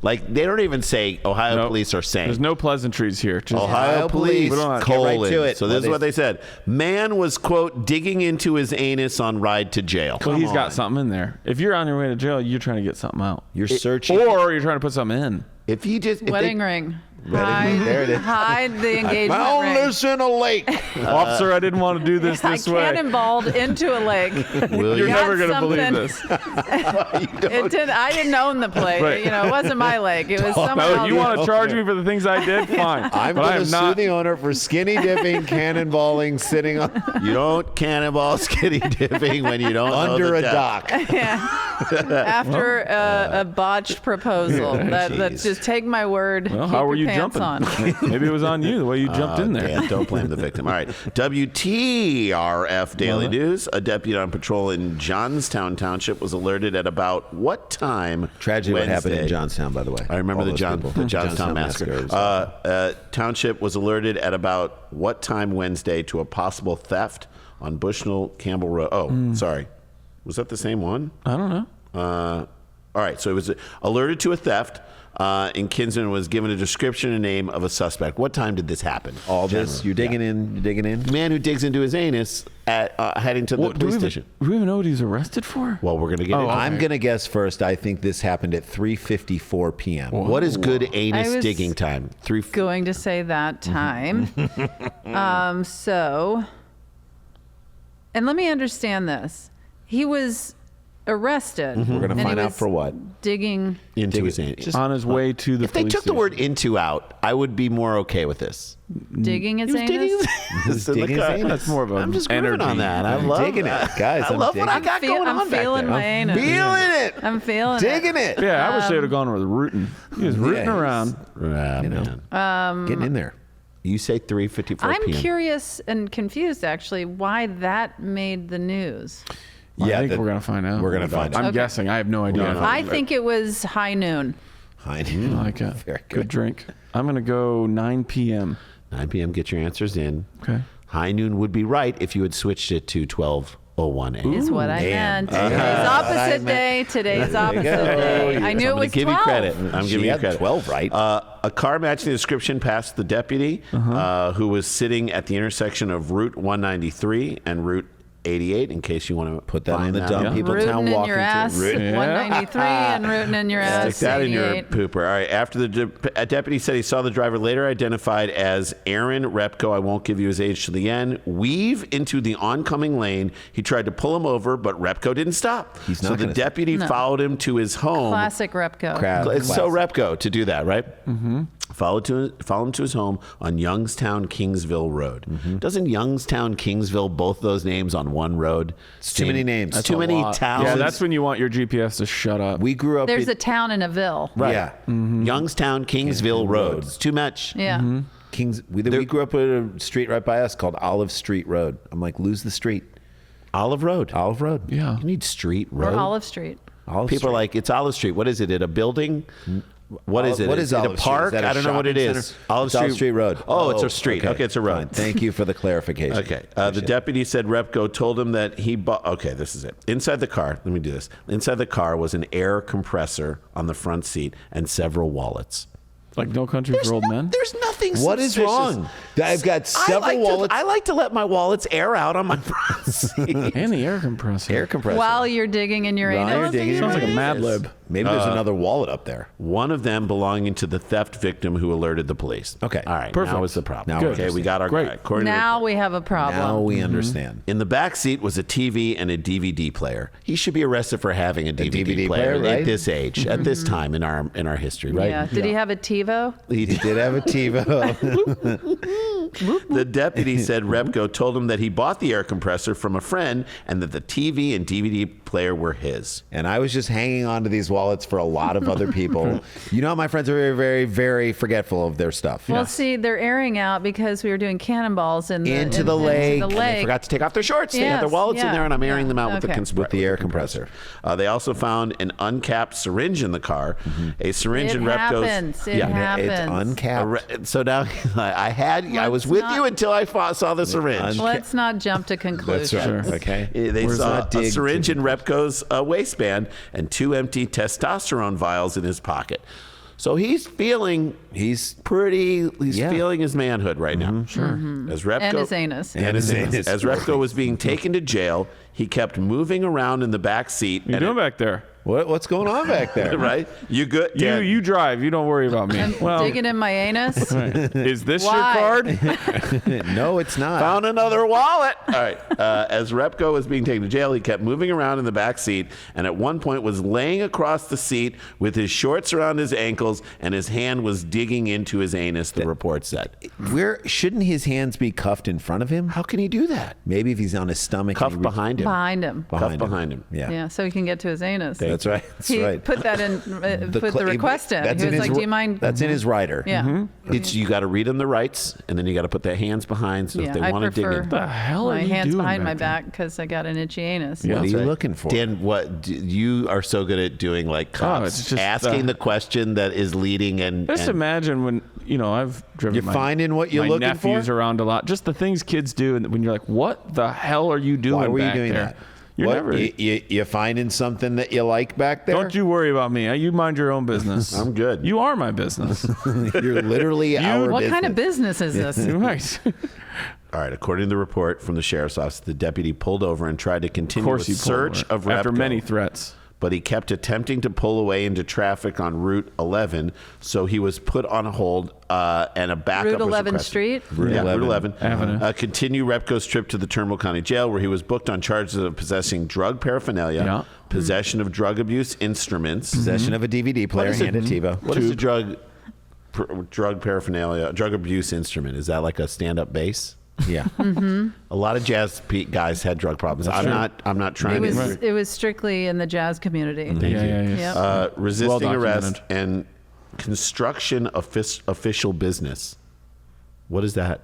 like they don't even say Ohio Nope. police are saying. There's no pleasantries here. Just Ohio police, We don't- colon. get right to it. So this Well, is what they said. Man was, quote, digging into his anus on ride to jail. Well, he's Come got on. something in there. If you're on your way to jail, you're trying to get something out. You're searching. Or you're trying to put something in. If he just... if Wedding they- ring. There it is. Hide the engagement Found ring. this in a lake. Officer, I didn't want to do this I this way. cannonballed into a lake. Will You're you- never going to something. believe this. I didn't own the plate. Right. You know, it wasn't my lake. It was someone No, else's. you want to charge me for the things I did? Fine. I'm but I going to am sue not. the owner for skinny dipping, cannonballing, sitting on, You don't cannonball skinny dipping when you don't know under the a depth. dock. After a botched proposal. That's Jeez. just take my word. Well, keep how were your you pants jumping? on. Maybe it was on you the way you jumped in there. Dan, don't blame the victim. All right. WTRF Daily News. A deputy on patrol in Johnstown Township was alerted at about what time? Tragedy what happened in Wednesday? Johnstown, by the way. I remember All the those people. Johnstown massacre. Township was alerted at about what time Wednesday to a possible theft on Bushnell Campbell Road. Oh, sorry. Was that the same one? I don't know. All right, so he was alerted to a theft. And Kinsman was given a description and name of a suspect. What time did this happen? All this, you're digging in. Man who digs into his anus at heading to the police station. Do we even know what he's arrested for? Well, we're gonna get. Oh, into I'm going to guess first. I think this happened at 3:54 p.m. What is good anus I was digging time? Going to say that time. So, and let me understand this. He was arrested. We're going to find out for what. Digging. Into his anus. On his way to the If they police took the station. word "into" out, I would be more okay with this. Digging his anus? Digging his Digging his anus. That's more of a I'm just energy. grooving on that. I love digging it, guys. I love what I I'm got going on I'm back feeling there. my anus. Feeling it. I'm feeling digging it. Yeah, I wish they would have gone with rooting. He was rooting Yeah, around. Man. Getting in there. You say 3:54 I'm p.m. curious and confused, actually, why that made the news. I think we're gonna find out. We're gonna find I'm out. guessing. I have no idea. I think it was high noon. I like a Very good good. drink. I'm gonna go 9 p.m. 9 p.m. Get your answers in. Okay. High noon would be right if you had switched it to 12:01 a.m. Is what I damn. meant. Today's opposite day. Today's opposite day. I knew I'm it was gonna give 12. you credit. I'm She giving you had credit. 12 right. A car matching the description passed the deputy who was sitting at the intersection of Route 193 and Route 88. In case you want to Put that on find the dumb people Rooting town in walking your ass, to. 193, and rooting in your ass, Stick that in your 88. pooper. All right. After a deputy said he saw the driver later identified as Aaron Repko. I won't give you his age to the end. Weave into the oncoming lane. He tried to pull him over, but Repko didn't stop. He's not so the gonna deputy followed him to his home. Classic Repko. It's so Repko to do that, right? Mm-hmm. Follow him to his home on Youngstown Kingsville Road. Doesn't Youngstown Kingsville both those names on one road? It's too many names. Too many towns. Yeah, that's when you want your GPS to shut up. We grew up. There's a town in a ville. right. Yeah. Youngstown Kingsville Road. It's too much. Yeah. We grew up with a street right by us called Olive Street Road. I'm like, lose the street. Olive Road. Olive Road. Yeah. You need street Or road. Olive Street. Olive People Street. are like, it's Olive Street. What is it? At a building? What is it? What is it Olive a Street? park? Is that a I don't know what it shopping is. center? It's Olive Street Road. Oh, it's a street. Okay, it's a road. Fine. Thank you for the clarification. Okay. The deputy said Repko told him that he bought. Okay, this is it. Inside the car, let me do this. Inside the car was an air compressor on the front seat and several wallets. Like No Country for Old Men. There's nothing What is suspicious. wrong? I've got several wallets. I like to let my wallets air out on my front seat. And the air compressor. Air compressor. While you're digging in your While anus. you're digging Sounds your like a Mad anus. Lib. Maybe there's another wallet up there. One of them belonging to the theft victim who alerted the police. Okay. All right. Perfect. Now is the problem. Now Okay, we got our Great. guy. According to Now we have a problem. Now we understand. In the back seat was a TV and a DVD player. He should be arrested for having a DVD, DVD player, right? at this age, at this time in our history, right? Yeah. Did he have a TiVo? He did have a TiVo. The deputy said Repko told him that he bought the air compressor from a friend and that the TV and DVD player were his. And I was just hanging on to these wallets for a lot of other people. You know, my friends are very, very, very forgetful of their stuff. Well, see, they're airing out because we were doing cannonballs in the, Into the lake. Into the And they lake. forgot to take off their shorts. They had their Yes, wallets in yeah, there, and I'm airing yeah. them out with Okay. the With the air compressor. They also found an uncapped syringe in the car. A syringe It in Repko's. happens. It happens. It's uncapped. So now I was with not- you until I saw the syringe. Let's not jump to conclusions. That's right. Okay. They Where's saw that a dig syringe to- in Repko's waistband and 2 empty testosterone vials in his pocket. So he's feeling feeling his manhood right now. Sure. As Repko, And his anus. And his anus. As Repko was being taken to jail, he kept moving around in the back seat. What are you doing back there? What's going on back there? Right? You good? You drive. You don't worry about me. I'm digging in my anus. Is this Why? your card? No, it's not. Found another wallet. All right. As Repko was being taken to jail, he kept moving around in the back seat, and at one point was laying across the seat with his shorts around his ankles, and his hand was digging into his anus. The report said. Shouldn't his hands be cuffed in front of him? How can he do that? Maybe if he's on his stomach. Cuff and he behind him. Behind him. Cuff behind him. Yeah. Yeah, so he can get to his anus. That's right. That's He right. put that in, put the request in. That's He in was his, like, do you mind? That's in his rider. Yeah. It's you got to read him the rights, and then you got to put their hands behind. So Yeah, if they I want to dig prefer in. the hell are my you hands doing behind my back there? back because I got an itchy anus. What are That's you right. looking for? Dan, you are so good at doing like cops, it's just, asking the question that is leading and. Just and imagine when I've driven. You're finding what you're my looking nephews for? around a lot. Just the things kids do, and when you're like, "What the hell are you doing?" Why were you back doing there? that? You're never. You finding something that you like back there? Don't you worry about me. You mind your own business. I'm good. You are my business. You're literally our What business. kind of business is this? Right. All right. According to the report from the sheriff's office, the deputy pulled over and tried to continue a search of after Repko, many threats. but he kept attempting to pull away into traffic on Route 11, so he was put on hold and a backup Route was 11 requested. Street? Route 11 Avenue. Continue Repko's trip to the Turnbull County Jail, where he was booked on charges of possessing drug paraphernalia, possession of drug abuse instruments, Possession of a DVD player, hand it TiVo. What is a drug paraphernalia, drug abuse instrument? Is that like a stand-up bass? Yeah. A lot of jazz guys had drug problems. I'm not trying It was strictly in the jazz community. Yeah. resisting Well arrest documented. and construction official business. What is that?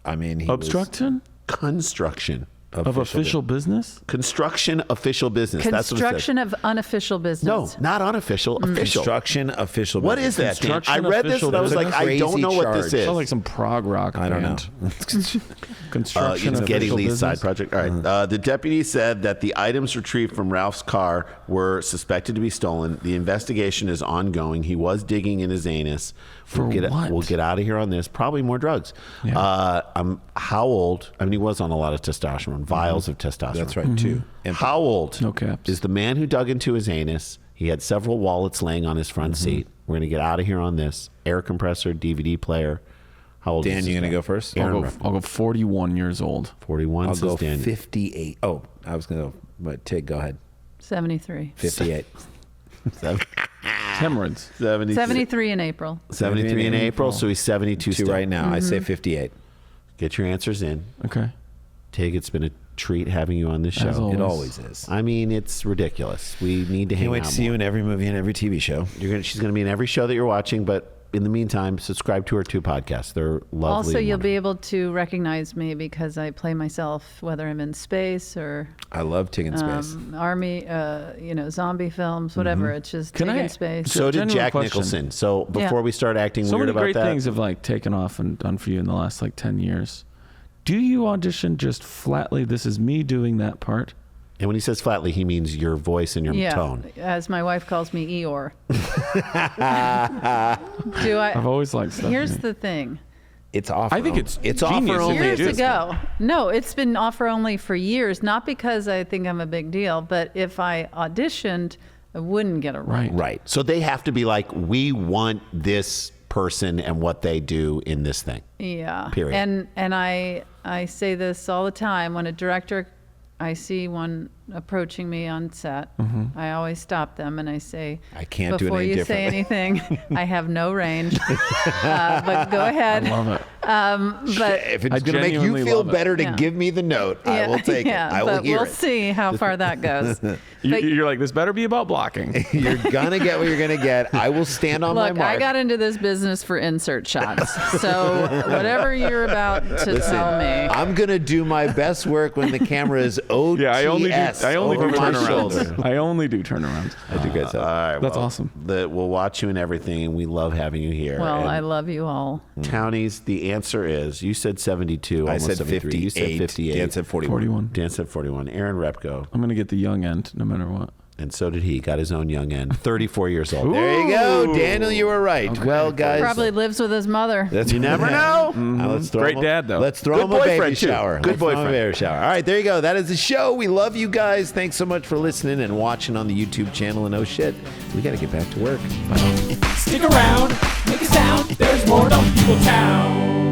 I mean, he Obstruction Construction. of official business? Construction official business. That's what it Construction of unofficial says. No, business. not unofficial. Official. Construction official. What is business. that, Dan? I Construction read this official and I was business. like, I don't Crazy know what charge. this is. Sounds like some prog rock I don't know. band. Construction It's of Getty official Lee's business? side project. All right. The deputy said that the items retrieved from Ralph's car were suspected to be stolen. The investigation is ongoing. He was digging in his anus. For what? We'll get out of here on this. Probably more drugs. Yeah. How old? I mean, he was on a lot of testosterone, vials of testosterone. That's right, too. And How old No caps. is the man who dug into his anus? He had several wallets laying on his front seat. We're going to get out of here on this. Air compressor, DVD player. How old Dan, is you this going to guy? go first? I'll go 41 years old. 41 I'll says go Daniel. 58. Oh, I was going to go, but Tig, go ahead. 73. 58. Hemorrhoids. 73 in April. 73 in April, so he's 72 Two still. right now. I say 58. Get your answers in. Okay. Tig, it's been a treat having you on this As show. always. It always is. I mean, it's ridiculous. We need to hang Can't wait out to see you more. in every movie and every TV show. She's going to be in every show that you're watching, but in the meantime, subscribe to her 2 podcasts. They're lovely. Also, and you'll be wonderful. able to recognize me because I play myself, whether I'm in space or I love Tig in space. army, zombie films, whatever. It's just Can Tig I- in space. So did Genuine Jack question. Nicholson. So before Yeah. we start acting So weird many about great that, things have like taken off and done for you in the last like 10 years. Do you audition just flatly, this is me doing that part? and when he says flatly, he means your voice and your Yeah, tone. as my wife calls me, Eeyore. Do I? I've always liked stuff. Here's the thing. It's offer. I think it's offer genius if only. they Years do. ago. No, it's been offer only for years. Not because I think I'm a big deal, but if I auditioned, I wouldn't get a role. Right. Right. So they have to be like, we want this person and what they do in this thing. Yeah. Period. And I say this all the time when a director, I see one approaching me on set. I always stop them and I say, I can't do it before any you say differently." anything, I have no range. But go ahead. Love it. But If I it's going to make you genuinely feel love it. better to Yeah. give me the note, I will take it. I will but hear we'll it. see how far that goes. But You're like, this better be about blocking. You're going to get what you're going to get. I will stand on my look, mark. I got into this business for insert shots. So whatever you're about to tell me. I'm going to do my best work when the camera is OTS Yeah, I only do over my shoulder. turnarounds. I only do turnarounds. I do good stuff. All right. That's awesome. We'll watch you and everything, and we love having you here. Well, And I love you all. Townies, the answer is, you said 72. I almost said 73. 58. You said 58. Dan said 41. 41. Dan said 41. Aaron Repko, I'm going to get the young end no matter what. and so did he. Got his own young end. 34 years old. There you go. Daniel, you were right. Well, guys. Probably lives with his mother. You never know. Let's throw Great him dad, though. Let's throw Good him a baby boyfriend, too. shower. Good Let's throw him a boyfriend. baby shower. All right, there you go. That is the show. We love you guys. Thanks so much for listening and watching on the YouTube channel. And oh shit, we got to get back to work. Stick around, make a sound. There's more Dumb People Town.